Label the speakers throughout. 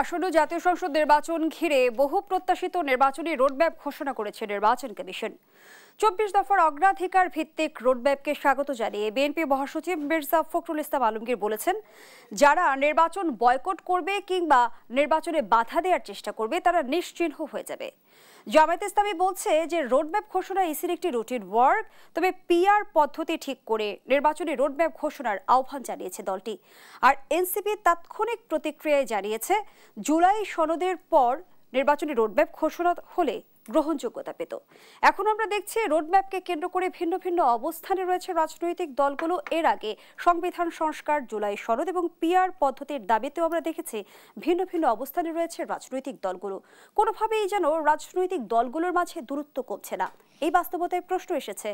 Speaker 1: আসন্ন জাতীয় সংসদ নির্বাচন ঘিরে বহু প্রত্যাশিত নির্বাচনী রোডম্যাপ ঘোষণা করেছে নির্বাচন কমিশন। ২৪ দফার অগ্রাধিকার ভিত্তিক রোডম্যাপকে স্বাগত জানিয়ে বিএনপি মহাসচিব মির্জা ফখরুল ইসলাম আলমগীর বলেছেন, যারা নির্বাচন বয়কট করবে কিংবা নির্বাচনে বাধা দেওয়ার চেষ্টা করবে তারা নিশ্চিহ্ন হয়ে যাবে। জামায়াত ইসলামী বলছে যে রোডম্যাপ ঘোষণা ইসির একটি রুটিন ওয়ার্ক, তবে পিআর পদ্ধতি ঠিক করে নির্বাচনী রোডম্যাপ ঘোষণার আহ্বান জানিয়েছে দলটি। আর এনসিপি তাৎক্ষণিক প্রতিক্রিয়ায় জানিয়েছে, জুলাই সনদের পর নির্বাচনী রোডম্যাপ ঘোষণা হলে গ্রহণযোগ্যতা পেত। এখন আমরা দেখছি রোডম্যাপকে কেন্দ্র করে ভিন্ন ভিন্ন অবস্থানে রয়েছে রাজনৈতিক দলগুলো। এর আগে সংবিধান সংস্কার, জুলাই সনদ এবং পিআর পদ্ধতির দাবিতেও আমরা দেখেছি ভিন্ন ভিন্ন অবস্থানে রয়েছে রাজনৈতিক দলগুলো। কোনোভাবেই যেন রাজনৈতিক দলগুলোর মাঝে দূরত্ব কমছে না। এই বাস্তবতায় প্রশ্ন এসেছে,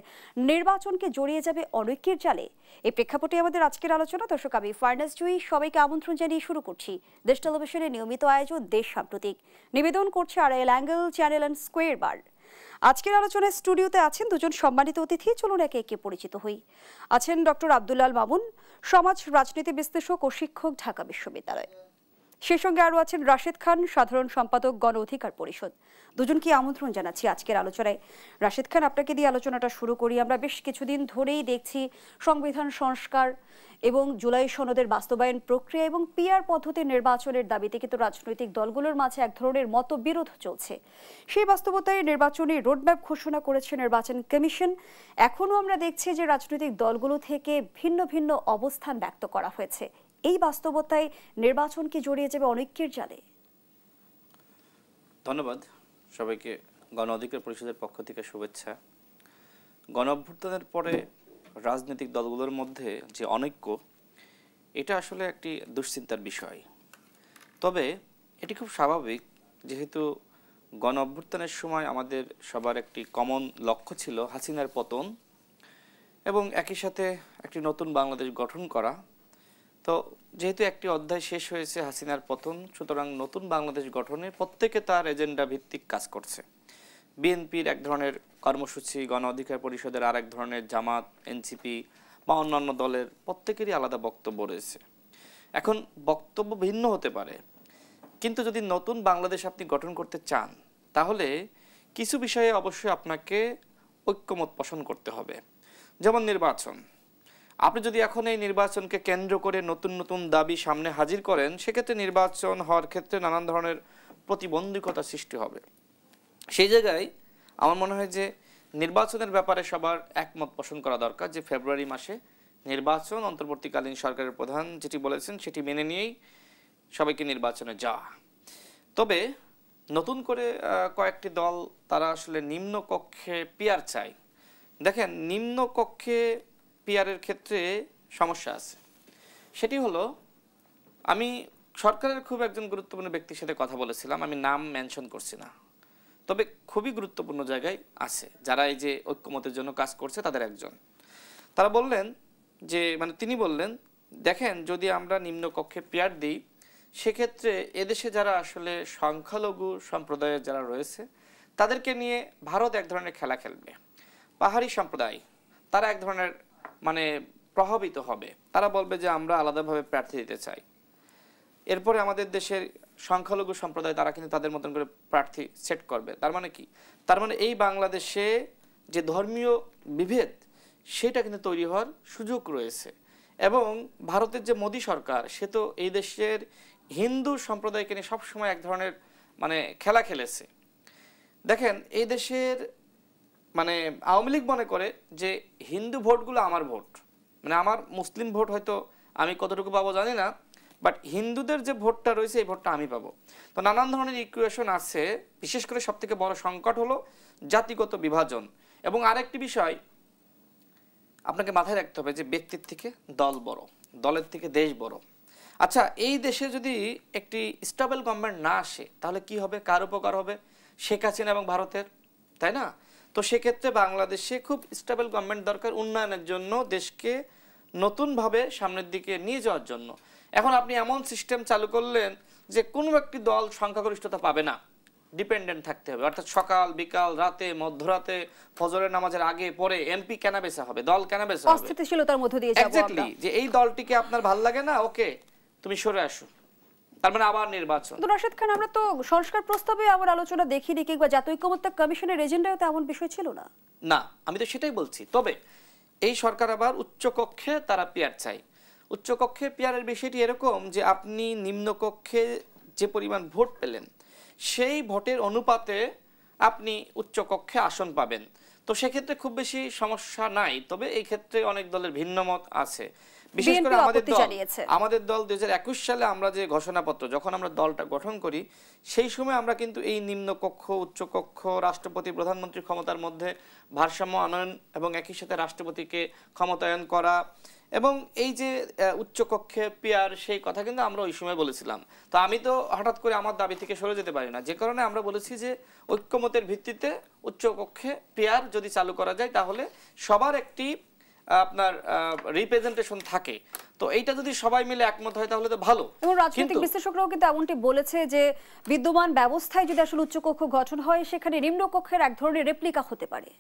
Speaker 1: নির্বাচনকে জড়িয়ে যাবে অনৈক্যের জালে? এই প্রেক্ষাপটে আমাদের আজকের আলোচনা। দর্শক, আমি ফারনাজ জুই, সবাইকে আমন্ত্রণ জানিয়ে শুরু করছি দেশ টেলিভিশনের নিয়মিত আয়োজন দেশ সাম্প্রতিক। নিবেদন করছে Arail angle channel and square বার। আজকের আলোচনায় স্টুডিওতে আছেন দুজন সম্মানিত অতিথি। চলুন একে একে পরিচিত হই। আছেন ডক্টর আব্দুল আল মামুন, সমাজ রাজনীতি বিশ্লেষক ও শিক্ষক, ঢাকা বিশ্ববিদ্যালয়। সেই সঙ্গে আরও আছেন রাশেদ খান, সাধারণ সম্পাদক, গণ অধিকার পরিষদ। দুজনকে আমন্ত্রণ জানাচ্ছি আজকের আলোচনায়। রাশেদ খান, আপনাকে দিয়ে আলোচনাটা শুরু করি। আমরা বেশ কিছুদিন ধরেই দেখছি সংবিধান সংস্কার এবং জুলাই সনদের বাস্তবায়ন প্রক্রিয়া এবং পিআর পদ্ধতির নির্বাচনের দাবিতে কিন্তু রাজনৈতিক দলগুলোর মাঝে এক ধরনের মতবিরোধ চলছে। সেই বাস্তবতায় নির্বাচনী রোডম্যাপ ঘোষণা করেছে নির্বাচন কমিশন। এখনও আমরা দেখছি যে রাজনৈতিক দলগুলো থেকে ভিন্ন ভিন্ন অবস্থান ব্যক্ত করা হয়েছে। এই বাস্তবতায় নির্বাচন কি জড়িয়ে যাবে অনৈক্যের জালে?
Speaker 2: ধন্যবাদ সবাইকে। গণ অধিকার পরিষদের পক্ষ থেকে শুভেচ্ছা। গণ অভ্যুত্থানের পরে রাজনৈতিক দলগুলোর মধ্যে যে অনৈক্য, এটা আসলে একটি দুশ্চিন্তার বিষয়। তবে এটি খুব স্বাভাবিক, যেহেতু গণ অভ্যুত্থানের সময় আমাদের সবার একটি কমন লক্ষ্য ছিল হাসিনার পতন এবং একই সাথে একটি নতুন বাংলাদেশ গঠন করা। তো যেহেতু একটি অধ্যায় শেষ হয়েছে হাসিনার পতন, সুতরাং নতুন বাংলাদেশ গঠনে প্রত্যেকে তার এজেন্ডা ভিত্তিক কাজ করছে। বিএনপির এক ধরনের কর্মসূচি, গণ অধিকার পরিষদের আর এক ধরনের, জামাত, এনসিপি বা অন্যান্য দলের প্রত্যেকেরই আলাদা বক্তব্য রয়েছে। এখন বক্তব্য ভিন্ন হতে পারে, কিন্তু যদি নতুন বাংলাদেশ আপনি গঠন করতে চান তাহলে কিছু বিষয়ে অবশ্যই আপনাকে ঐক্যমত পোষণ করতে হবে। যেমন নির্বাচন। আপনি যদি এখন এই নির্বাচনকে কেন্দ্র করে নতুন নতুন দাবি সামনে হাজির করেন, সেক্ষেত্রে নির্বাচন হওয়ার ক্ষেত্রে নানান ধরনের প্রতিবন্ধকতা সৃষ্টি হবে। সেই জায়গায় আমার মনে হয় যে নির্বাচনের ব্যাপারে সবার একমত পোষণ করা দরকার, যে ফেব্রুয়ারি মাসে নির্বাচন, অন্তর্বর্তীকালীন সরকারের প্রধান যেটি বলেছেন সেটি মেনে নিয়েই সবাইকে নির্বাচনে যাওয়া। তবে নতুন করে কয়েকটি দল তারা আসলে নিম্ন কক্ষে পিআর চায়। দেখেন, নিম্ন কক্ষে পিআরের ক্ষেত্রে সমস্যা আছে। সেটি হলো, আমি সরকারের খুব একজন গুরুত্বপূর্ণ ব্যক্তির সাথে কথা বলেছিলাম, আমি নাম মেনশন করছি না, তবে খুবই গুরুত্বপূর্ণ জায়গায় আছে, যারা এই যে ঐক্যমতের জন্য কাজ করছে তাদের একজন। তারা বললেন যে, তিনি বললেন, দেখেন, যদি আমরা নিম্নকক্ষে পিআর দিই, সেক্ষেত্রে এদেশে যারা আসলে সংখ্যালঘু সম্প্রদায়ের যারা রয়েছে তাদেরকে নিয়ে ভারত এক ধরনের খেলা খেলবে। পাহাড়ি সম্প্রদায় তারা এক ধরনের প্রভাবিত হবে। তারা বলবে যে আমরা আলাদাভাবে প্রার্থী দিতে চাই। এরপরে আমাদের দেশের সংখ্যালঘু সম্প্রদায় তারা কিন্তু তাদের মতন করে প্রার্থী সেট করবে। তার মানে কি? তার মানে এই বাংলাদেশে যে ধর্মীয় বিভেদ, সেটা কিন্তু তৈরি হওয়ার সুযোগ রয়েছে। এবং ভারতের যে মোদী সরকার, সে তো এই দেশের হিন্দু সম্প্রদায়কে নিয়ে সবসময় এক ধরনের খেলা খেলেছে। দেখেন, এই দেশের আওয়ামী লীগ মনে করে যে হিন্দু ভোটগুলো আমার ভোট, আমার মুসলিম ভোট হয়তো আমি কতটুকু পাবো জানি না, বাট হিন্দুদের যে ভোটটা রয়েছে এই ভোটটা আমি পাবো। তো নানান ধরনের ইকুয়েশন আছে। বিশেষ করে সবথেকে বড় সংকট হলো জাতিগত বিভাজন। এবং আরেকটি বিষয় আপনাকে মাথায় রাখতে হবে যে ব্যক্তির থেকে দল বড়, দলের থেকে দেশ বড়। আচ্ছা, এই দেশে যদি একটি স্টেবল গভর্নমেন্ট না আসে তাহলে কি হবে? কার উপকার হবে? শেখ হাসিনা এবং ভারতের, তাই না? তো সেক্ষেত্রে বাংলাদেশে খুব স্টেবল গভর্নমেন্ট দরকার উন্নয়নের জন্য, দেশকে নতুনভাবে সামনের দিকে নিয়ে যাওয়ার জন্য। এখন আপনি এমন সিস্টেম চালু করলেন যে কোনো একটি দল সংখ্যাগরিষ্ঠতা পাবে না, ডিপেন্ডেন্ট থাকতে হবে। অর্থাৎ সকাল, বিকাল, রাতে, মধ্যরাতে, ফজরের নামাজের আগে পরে এমপি কেন বেচা হবে, দল কেন বেচা হবে?
Speaker 1: অস্থিতিশীলতার মধ্যে দিয়ে যাব আমরা।
Speaker 2: এক্স্যাক্টলি, যে এই দলটিকে আপনার ভালো লাগে না, ওকে তুমি সরে আসো। তার মানে আবার নির্বাচন।
Speaker 1: কিন্তু রাশেদ খান, আমরা তো সংস্কার প্রস্তাবে এমন আলোচনা দেখিনি, কিংবা জাতীয় ঐক্যমত্য কমিশনের এজেন্ডায় তো এমন বিষয় ছিল না।
Speaker 2: না, আমি তো সেটাই বলছি। তবে এই সরকার আবার উচ্চকক্ষে তারা পিয়ার চাই। উচ্চকক্ষে পিয়ারের বিষয়টি এরকম যে আপনি নিম্নকক্ষে যে পরিমাণ ভোট পেলেন সেই ভোটের অনুপাতে আপনি উচ্চকক্ষে আসন পাবেন। তো সেক্ষেত্রে খুব বেশি সমস্যা নাই। তবে এই ক্ষেত্রে অনেক দলের ভিন্ন মত আছে। বিশেষ করে আমাদের দল 2021 সালে আমরা যে ঘোষণাপত্র যখন আমরা দলটা গঠন করি সেই সময় আমরা কিন্তু এই নিম্নকক্ষ উচ্চকক্ষ রাষ্ট্রপতি প্রধানমন্ত্রীর ক্ষমতার মধ্যে ভারসাম্য আনয়ন এবং একই সাথে রাষ্ট্রপতিকে ক্ষমতায়ন করা এবং এই যে উচ্চকক্ষে পিয়ার সেই কথা কিন্তু আমরা ওই সময় বলেছিলাম। তো আমি তো হঠাৎ করে আমার দাবি থেকে সরে যেতে পারি না, যে কারণে আমরা বলেছি যে ঐক্যমতের ভিত্তিতে উচ্চকক্ষে পিয়ার যদি চালু করা যায় তাহলে সবার একটি আপনার রিপ্রেজেন্টেশন থাকে। তো এইটা যদি সবাই মিলে একমত হয় তাহলে তো ভালো।
Speaker 1: এবং রাজনৈতিক বিশ্লেষকরাও কিন্তু এমনটি বলেছে যে বিদ্যমান ব্যবস্থায় যদি আসলে উচ্চকক্ষ গঠন হয় সেখানে নিম্নকক্ষের এক ধরনের রেপ্লিকা হতে পারে।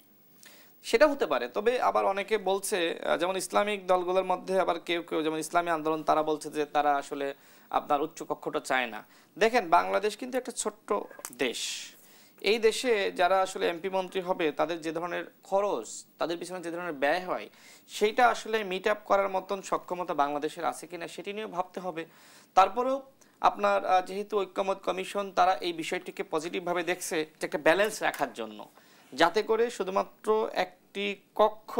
Speaker 2: সেটা হতে পারে। তবে আবার অনেকে বলছে, যেমন ইসলামিক দলগুলোর মধ্যে আবার কেউ কেউ, যেমন ইসলামী আন্দোলন, তারা বলছে যে তারা আসলে আপনার উচ্চকক্ষটা চায় না। দেখেন, বাংলাদেশ কিন্তু একটা ছোট্ট দেশ। এই দেশে যারা আসলে এমপি মন্ত্রী হবে তাদের যে ধরনের খরচ, তাদের পিছনে যে ধরনের ব্যয় হয়, সেইটা আসলে মিট আপ করার মতন সক্ষমতা বাংলাদেশের আছে কিনা সেটি নিয়ে ভাবতে হবে। তারপরেও আপনার যেহেতু ঐক্যমত কমিশন তারা এই বিষয়টিকে পজিটিভভাবে দেখছে যে একটা ব্যালেন্স রাখার জন্য, যাতে করে শুধুমাত্র একটি কক্ষ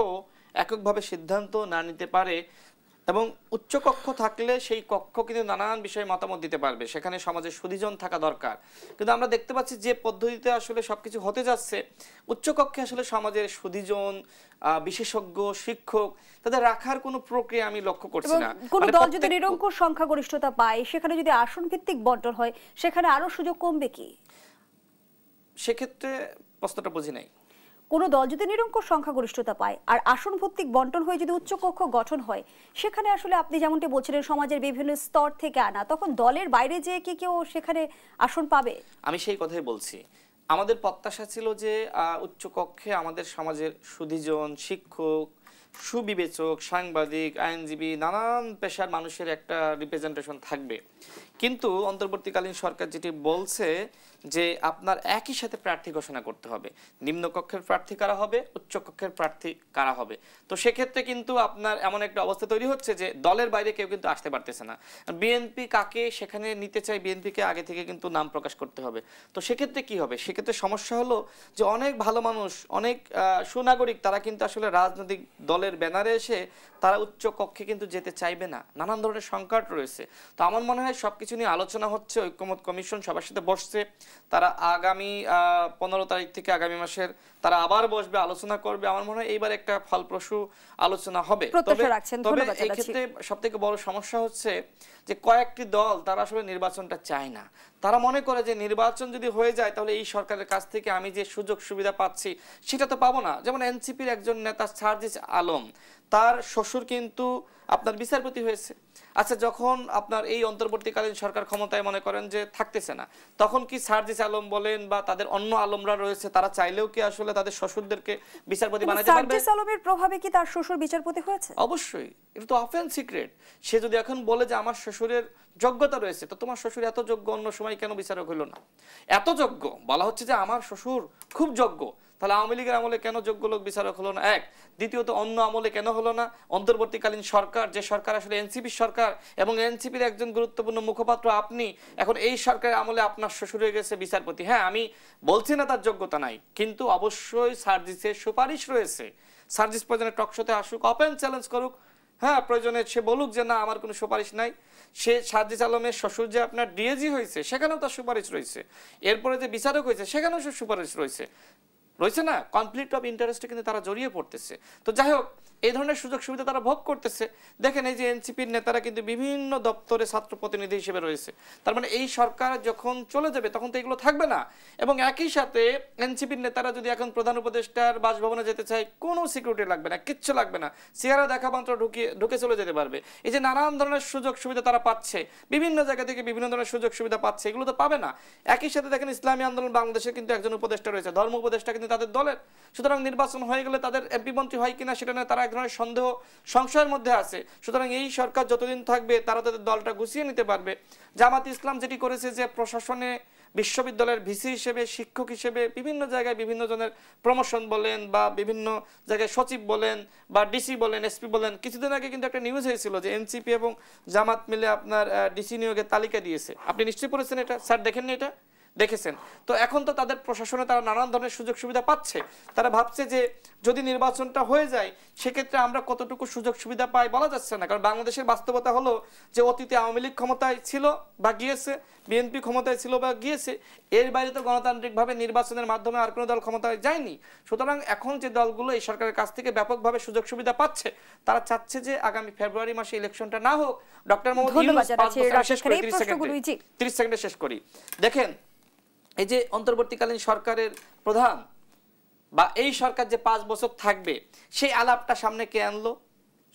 Speaker 2: এককভাবে সিদ্ধান্ত না নিতে পারে এবং উচ্চকক্ষ থাকলে সেই কক্ষ কিন্তু নানান বিষয়ে মতামত দিতে পারবে, সেখানে সমাজের সুধীজন থাকা দরকার। কিন্তু আমরা দেখতে পাচ্ছি যে পদ্ধতিতে আসলে সবকিছু হতে যাচ্ছে, উচ্চকক্ষে আসলে সমাজের সুধীজন, বিশেষজ্ঞ, শিক্ষক তাদের রাখার কোনো প্রক্রিয়া আমি লক্ষ্য করছি না।
Speaker 1: কোন দল যদি নিরঙ্কুশ সংখ্যাগরিষ্ঠতা পায় সেখানে যদি আসন ভিত্তিক বন্টন হয় সেখানে আরো সুযোগ কমবে কি?
Speaker 2: সেক্ষেত্রে প্রশ্নটা বুঝি নাই।
Speaker 1: কোন দল যদি নিরঙ্কুশ সংখ্যাগরিষ্ঠতা পায় আর আসন ভিত্তিক বন্টন হয়ে যদি উচ্চকক্ষ গঠন হয় সেখানে আসলে আপনি যেমনটি বলছিলেন সমাজের বিভিন্ন স্তর থেকে আনা, তখন দলের বাইরে যেয়ে কি কেউ সেখানে আসন পাবে?
Speaker 2: আমি সেই কথাই বলছি। আমাদের প্রত্যাশা ছিল যে উচ্চকক্ষে আমাদের সমাজের সুধীজন, শিক্ষক, সুবিবেচক, সাংবাদিক, আইনজীবী, নানান পেশার মানুষের একটা রিপ্রেজেন্টেশন থাকবে। কিন্তু অন্তর্বর্তীকালীন সরকার যেটি বলছে যে আপনার একই সাথে প্রার্থী ঘোষণা করতে হবে, নিম্নকক্ষের প্রার্থী কারা হবে, উচ্চকক্ষের প্রার্থী কারা হবে। তো সেক্ষেত্রে কিন্তু আপনার এমন একটা অবস্থা তৈরি হচ্ছে যে দলের বাইরে কেউ কিন্তু আসতে পারতেছে না। বিএনপি কাকে সেখানে নিতে চাই, বিএনপিকে আগে থেকে কিন্তু নাম প্রকাশ করতে হবে। তো সেক্ষেত্রে কি হবে? সেক্ষেত্রে সমস্যা হলো যে অনেক ভালো মানুষ, অনেক সুনাগরিক তারা কিন্তু আসলে রাজনৈতিক দলের ব্যানারে এসে তারা উচ্চকক্ষে কিন্তু যেতে চাইবে না, নানান ধরনের সংকট রয়েছে। তো আমার মনে হয় সবকিছু নিয়ে আলোচনা হচ্ছে, ঐক্যমত কমিশন সবার সাথে বসছে, তারা আগামী 15 তারিখ থেকে আগামী মাসের তারা আবার বসবে, আলোচনা করবে। আমার মনে হয় এইবার একটা ফলপ্রসূ আলোচনা হবে। তবে এই ক্ষেত্রে সবথেকে বড় সমস্যা হচ্ছে যে কয়েকটি দল তারা আসলে নির্বাচনটা চায় না। তারা মনে করে যে নির্বাচন যদি হয়ে যায় তাহলে এই সরকারের কাছ থেকে আমি যে সুযোগ সুবিধা পাচ্ছি সেটা তো পাবো না। যেমন এনসিপির একজন নেতা সার্জিস আলম, তার শ্বশুর কিন্তু আপনার বিচারপতি হয়েছে। আচ্ছা, যখন আপনার এই অন্তর্বর্তীকালীন সরকার ক্ষমতায় মনে করেন যে থাকতেছে না, তখন কি সার্জিস আলম বলেন বা তাদের অন্য আলমরা রয়েছে তারা চাইলেও কি আসলে তাদের শ্বশুরদেরকে বিচারপতি বানাতে পারবে?
Speaker 1: সার্জিস আলমের প্রভাবে কি তার শ্বশুর বিচারপতি হয়েছে?
Speaker 2: অবশ্যই, এটা তো অফেন সিক্রেট। সে যদি এখন বলে যে আমার শ্বশুরের যোগ্যতা রয়েছে, তো তোমার শ্বশুর এত যোগ্য অন্য সময় কেন বিচারক হইল না? এত যোগ্য বলা হচ্ছে যে আমার শ্বশুর খুব যোগ্য, তাহলে আওয়ামী লীগের আমলে কেন যোগ্য লোক বিচারক হলো না? এক। দ্বিতীয়ত, অন্য আমলে কেন হলো না? অন্তর্বর্তীকালীন সরকার, যে সরকার আসলে এনসিপির সরকার এবং এনসিপির একজন গুরুত্বপূর্ণ মুখপাত্র আপনি, এখন এই সরকারের আমলে আপনার শ্বশুর হয়ে গেছে বিচারপতি। হ্যাঁ, আমি বলছি না তার যোগ্যতা নাই, কিন্তু অবশ্যই সার্জিসের সুপারিশ রয়েছে। সার্জিস প্রয়োজনে টকশোতে আসুক, ওপেন চ্যালেঞ্জ করুক, হ্যাঁ প্রয়োজনে সে বলুক যে না আমার কোনো সুপারিশ নাই। সে সার্জিস আলমের শ্বশুর যে আপনার ডিএজি হয়েছে সেখানেও তার সুপারিশ রয়েছে, এরপরে যে বিচারক হয়েছে সেখানেও সে সুপারিশ রয়েছে না? কনফ্লিক্ট অফ ইন্টারেস্টে কিন্তু তারা জড়িয়ে পড়তেছে। তো যাই হোক, এই ধরনের সুযোগ সুবিধা তারা ভোগ করতেছে। দেখেন, এই যে এনসিপির নেতারা কিন্তু বিভিন্ন দপ্তরে ছাত্র প্রতিনিধি হিসেবে রয়েছে। তার মানে এই সরকার যখন চলে যাবে তখন তো এগুলো থাকবে না। এবং একই সাথে এনসিপির নেতারা যদি এখন প্রধান উপদেষ্টার বাসভবনে যেতে চায়, কোনো সিকিউরিটি লাগবে না, কিচ্ছু লাগবে না, চেহারা দেখা মাত্র ঢুকে চলে যেতে পারবে। এই যে নানান ধরনের সুযোগ সুবিধা তারা পাচ্ছে, বিভিন্ন জায়গা থেকে বিভিন্ন ধরনের সুযোগ সুবিধা পাচ্ছে, এগুলো তো পাবে না। একই সাথে দেখেন, ইসলামী আন্দোলন বাংলাদেশে কিন্তু একজন উপদেষ্টা রয়েছে, ধর্ম উপদেষ্টা কিন্তু তাদের দলের। সুতরাং নির্বাচন হয়ে গেলে তাদের এমপি মন্ত্রী হয় কিনা সেটা নিয়ে তারা এক ধরনের সন্দেহ সংশয়ের মধ্যে আছে। সুতরাং এই সরকার যতদিন থাকবে তারা তাদের দলটা গুছিয়ে নিতে পারবে। জামাত ইসলাম যেটি করেছে যে প্রশাসনে বিশ্ববিদ্যালয়ের ভিসি হিসেবে, শিক্ষক হিসেবে বিভিন্ন জায়গায় বিভিন্ন জনের প্রমোশন বলেন বা বিভিন্ন জায়গায় সচিব বলেন বা ডিসি বলেন, এসপি বলেন। কিছুদিন আগে কিন্তু একটা নিউজ হয়েছিল যে এনসিপি এবং জামাত মিলে আপনার ডিসি নিয়োগের তালিকা দিয়েছে। আপনি নিশ্চয়ই পড়েছেন এটা, স্যার দেখেননি এটা? দেখেছেন। তো এখন তো তাদের প্রশাসনে তারা নানান ধরনের সুযোগ সুবিধা পাচ্ছে। তারা ভাবছে যে যদি নির্বাচনটা হয়ে যায় সেক্ষেত্রে আমরা কতটুকু সুযোগ সুবিধা পাই বলা যাচ্ছে না। কারণ বাংলাদেশের বাস্তবতা হলো যে অতীতে আওয়ামী লীগ ক্ষমতায় ছিল বা গিয়েছে, বিএনপি ক্ষমতায় ছিল বা গিয়েছে, এর বাইরে তো গণতান্ত্রিকভাবে নির্বাচনের মাধ্যমে আর কোনো দল ক্ষমতায় যায়নি। সুতরাং এখন যে দলগুলো এই সরকারের কাছ থেকে ব্যাপকভাবে সুযোগ সুবিধা পাচ্ছে, তারা চাচ্ছে যে আগামী ফেব্রুয়ারি মাসে ইলেকশনটা না হোক। ডক্টর মোহাম্মদ ইউনূস 5 বছর শেষ করি, 30 সেকেন্ডে শেষ করি। দেখেন, এই যে অন্তর্বর্তীকালীন সরকারের প্রধান বা এই সরকার যে 5 বছর থাকবে সেই আলাপটা সামনে কে আনলো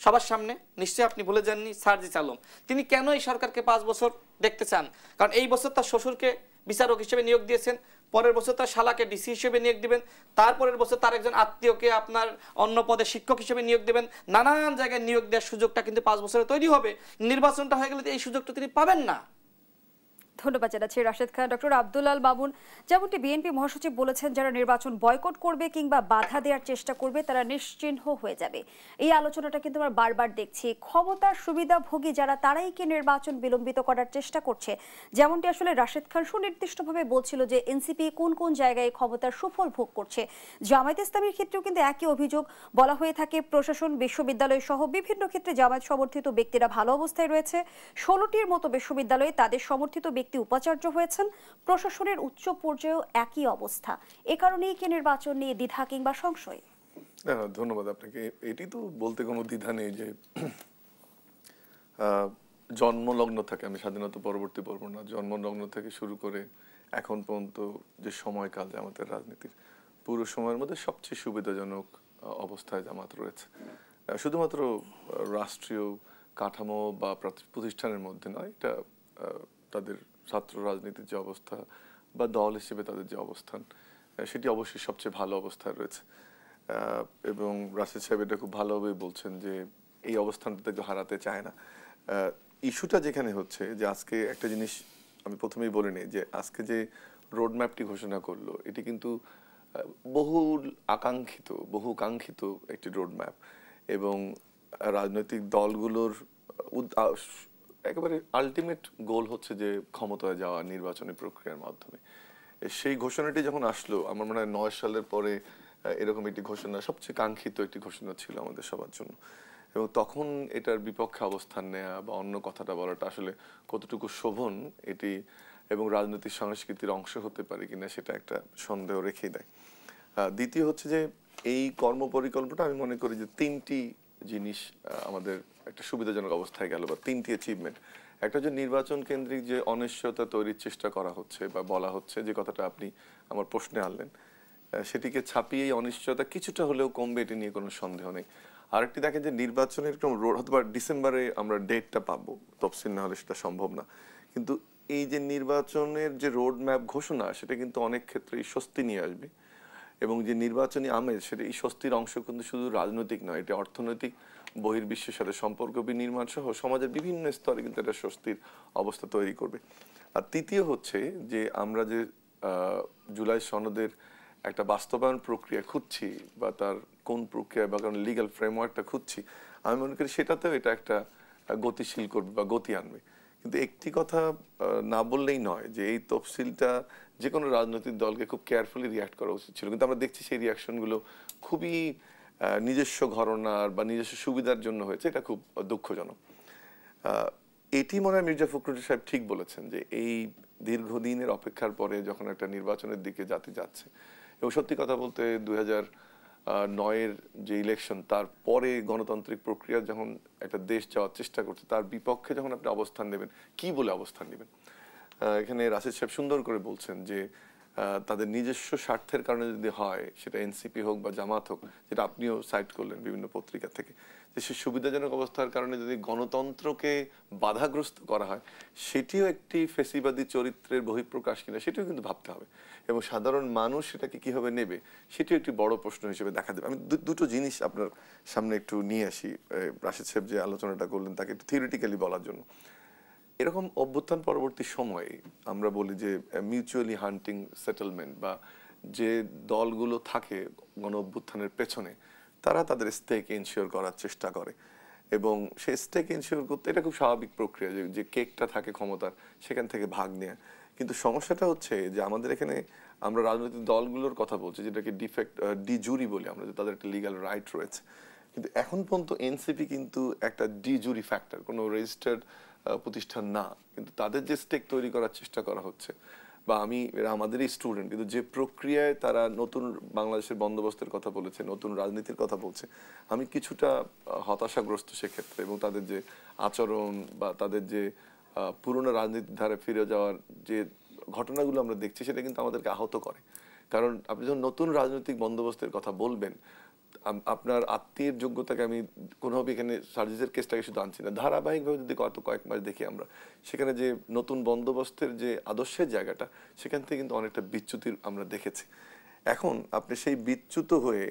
Speaker 2: সবার সামনে? নিশ্চয়ই আপনি ভুলে যাননি, সার্জিস আলম। তিনি কেন এই সরকারকে 5 বছর দেখতে চান? কারণ এই বছর তার শ্বশুরকে বিচারক হিসেবে নিয়োগ দিয়েছেন, পরের বছর তার শালাকে ডিসি হিসেবে নিয়োগ দিবেন, তারপরের বছর তার একজন আত্মীয়কে আপনার অন্য পদে শিক্ষক হিসেবে নিয়োগ দেবেন। নানান জায়গায় নিয়োগ দেওয়ার সুযোগটা কিন্তু 5 বছরে তৈরি হবে। নির্বাচনটা হয়ে গেলে এই সুযোগটা তিনি পাবেন না।
Speaker 1: ধন্যবাদ জানাচ্ছি রাশেদ খান। ডক্টর আব্দুল আল মামুন, যেমনটি বিএনপি মহাসচিব বলেছেন, যারা নির্বাচন বয়কট করবে কিংবা বাধা দেওয়ার চেষ্টা করবে তারা নিশ্চিহ্ন হয়ে যাবে। এই আলোচনাটা কিন্তু আমরা বারবার দেখছি। ক্ষমতার সুবিধাভোগী যারা, তারাই কি নির্বাচন বিলম্বিত করার চেষ্টা করছে? যেমনটি আসলে রাশেদ খান সুনির্দিষ্টভাবে বলছিল যে এনসিপি কোন কোন জায়গায় ক্ষমতার সুফল ভোগ করছে। জামায়াত ইসলামীর ক্ষেত্রেও কিন্তু একই অভিযোগ বলা হয়ে থাকে। প্রশাসন, বিশ্ববিদ্যালয় সহ বিভিন্ন ক্ষেত্রে জামায়াত সমর্থিত ব্যক্তিরা ভালো অবস্থায় রয়েছে। 16টির মতো বিশ্ববিদ্যালয়ে তাদের সমর্থিত ব্যক্তি উপাচার্য হয়েছেন। প্রশাসনের উচ্চ পর্যায়েও একই অবস্থা। এ কারণেই কি নির্বাচন নিয়ে দ্বিধা কিংবা সংশয়?
Speaker 3: ধন্যবাদ আপনাকে। এটি তো বলতে কোনো দ্বিধা নেই যে জন্মলগ্ন থেকে, আমি স্বাধীনতা পরবর্তী বলবো না, জন্মলগ্ন থেকে শুরু করে এখন পর্যন্ত যে সময়কাল জামাতের রাজনীতির পুরো সময়ের মধ্যে সবচেয়ে সুবিধাজনক অবস্থায় জামাত রয়েছে। শুধুমাত্র রাষ্ট্রীয় কাঠামো বা প্রতিষ্ঠানের মধ্যে নয়, এটা তাদের ছাত্র রাজনীতির যে অবস্থা বা দল হিসেবে তাদের যে অবস্থান, সেটি অবশ্যই সবচেয়ে ভালো অবস্থায় রয়েছে। এবং রাশেদ সাহেব এটা খুব ভালোভাবেই বলছেন যে এই অবস্থানটা কেউ হারাতে চায় না। ইস্যুটা যেখানে হচ্ছে যে আজকে একটা জিনিস আমি প্রথমেই বলে নিই যে আজকে যে রোডম্যাপটি ঘোষণা করলো এটি কিন্তু বহু কাঙ্ক্ষিত একটি রোডম্যাপ, এবং রাজনৈতিক দলগুলোর একেবারে আলটিমেট গোল হচ্ছে যে ক্ষমতায় যাওয়া নির্বাচনী প্রক্রিয়ার মাধ্যমে। সেই ঘোষণাটি যখন আসলো, আমার মনে হয় 9 সালের পরে এরকম একটি ঘোষণা সবচেয়ে কাঙ্ক্ষিত একটি ঘোষণা ছিল আমাদের সবার জন্য। এবং তখন এটার বিপক্ষে অবস্থান নেওয়া বা অন্য কথাটা বলাটা আসলে কতটুকু শোভন এটি এবং রাজনৈতিক সংস্কৃতির অংশ হতে পারে কিনা সেটা একটা সন্দেহ রেখেই দেয়। দ্বিতীয় হচ্ছে যে এই কর্মপরিকল্পনাটা আমি মনে করি যে 3টি জিনিস আমাদের একটা সুবিধাজনক অবস্থায় গেল, বা 3টি অ্যাচিভমেন্ট। একটা যে নির্বাচন কেন্দ্রিক যে অনিশ্চয়তা তৈরির চেষ্টা করা হচ্ছে বা বলা হচ্ছে, যে কথাটা আপনি আমার প্রশ্নে আনলেন, সেটিকে ছাপিয়ে অনিশ্চয়তা কিছুটা হলেও কমবে, এটি নিয়ে কোনো সন্দেহ নেই। আরেকটি দেখেন যে নির্বাচনের হয়তো ডিসেম্বরে আমরা ডেটটা পাবো, তফসিল না হলে সেটা সম্ভব না, কিন্তু এই যে নির্বাচনের যে রোড ম্যাপ ঘোষণা সেটা কিন্তু অনেক ক্ষেত্রে স্বস্তি নিয়ে আসবে। এবং যে নির্বাচনী আমেজ, সেটা এই স্বস্তির অংশ কিন্তু শুধু রাজনৈতিক নয়, এটা অর্থনৈতিক, বহির্বিশ্বের সাথে সম্পর্ক বিনির্মাণ সহ সমাজের বিভিন্ন স্তরে কিন্তু এটা স্বস্তির অবস্থা তৈরি করবে। আর তৃতীয় হচ্ছে যে আমরা যে জুলাই সনদের একটা বাস্তবায়ন প্রক্রিয়া খুঁজছি বা তার কোন প্রক্রিয়া বা কারণ লিগ্যাল ফ্রেমওয়ার্কটা খুঁজছি, আমি মনে করি সেটাতেও এটা একটা গতিশীল করবে বা গতি আনবে। কিন্তু একটি কথা না বললেই নয় যে এই তফসিলটা যে কোনো রাজনৈতিক দলকে খুব কেয়ারফুলি রিয়াক্ট করা উচিত ছিল, কিন্তু আমরা দেখছি সেই রিয়াকশনগুলো খুবই নিজস্ব ঘরনার বা নিজস্ব সুবিধার জন্য হয়েছে। এটা খুব দুঃখজনক। এটি মনে হয় মির্জা ফখরুল সাহেব ঠিক বলেছেন যে এই দীর্ঘদিনের অপেক্ষার পরে যখন একটা নির্বাচনের দিকে জাতি যাচ্ছে, এবং সত্যি কথা বলতে 2009-এর যে ইলেকশন, তারপরে গণতান্ত্রিক প্রক্রিয়া যখন একটা দেশ যাওয়ার চেষ্টা করছে, তার বিপক্ষে যখন আপনি অবস্থান নেবেন, কি বলে অবস্থান নেবেন? এখানে রাশেদ সাহেব সুন্দর করে বলছেন যে তাদের নিজস্ব স্বার্থের কারণে যদি হয়, সেটা এনসিপি হোক বা জামাত হোক, যেটা আপনিও সাইট করলেন বিভিন্ন পত্রিকা থেকে, যে সে সুবিধাজনক অবস্থার কারণে যদি গণতন্ত্রকে বাধাগ্রস্ত করা হয়, সেটিও একটি ফেসিবাদী চরিত্রের বহিঃপ্রকাশ কিনা সেটিও কিন্তু ভাবতে হবে। এবং সাধারণ মানুষ সেটাকে কিভাবে নেবে সেটিও একটি বড় প্রশ্ন হিসেবে দেখা দেবে। আমি দুটো জিনিস আপনার সামনে একটু নিয়ে আসি, রাশেদ সাহেব যে আলোচনাটা করলেন তাকে একটু থিওরিটিক্যালি বলার জন্য। এরকম অভ্যুত্থান পরবর্তী সময়ে আমরা বলি যে মিউচুয়ালি হান্টিং সেটেলমেন্ট, বা যে দলগুলো থাকে গণ অভ্যুত্থানের পেছনে, তারা তাদের স্টেক ইনশিওর করার চেষ্টা করে, এবং সেই স্টেক ইনশিওর করতে এটা খুব স্বাভাবিক প্রক্রিয়া, যে কেকটা থাকে ক্ষমতার, সেখান থেকে ভাগ নেয়া। কিন্তু সমস্যাটা হচ্ছে যে আমাদের এখানে আমরা রাজনৈতিক দলগুলোর কথা বলছি, যেটাকে ডি জুরি বলি আমরা, যে তাদের একটা লিগ্যাল রাইট রয়েছে। কিন্তু এখন পর্যন্ত এনসিপি কিন্তু একটা ডি জুরি ফ্যাক্টর, কোনো রেজিস্টার্ড প্রতিষ্ঠান না, কিন্তু তাদের যে স্টেক তৈরি করার চেষ্টা করা হচ্ছে, বা এরা আমাদেরই স্টুডেন্ট, কিন্তু যে প্রক্রিয়ায় তারা নতুন বাংলাদেশের বন্দোবস্তের কথা বলেছে, নতুন রাজনীতির কথা বলছে, আমি কিছুটা হতাশাগ্রস্ত সেক্ষেত্রে। এবং তাদের যে আচরণ বা তাদের যে পুরনো রাজনীতির ধারে ফিরে যাওয়ার যে ঘটনাগুলো আমরা দেখছি, সেটা কিন্তু আমাদেরকে আহত করে। কারণ আপনি যখন নতুন রাজনৈতিক বন্দোবস্তের কথা বলবেন, আপনার আত্মীয়ের যোগ্যতাকে আমি কোনোভাবে এখানে সার্জিসের কেসটাকে শুধু আনছি না, ধারাবাহিকভাবে যদি কয়েক মাস দেখি আমরা, সেখানে যে নতুন বন্দোবস্তের যে আদর্শের জায়গাটা, সেখান থেকে কিন্তু অনেকটা বিচ্যুতি আমরা দেখেছি। এখন আপনি সেই বিচ্যুত হয়ে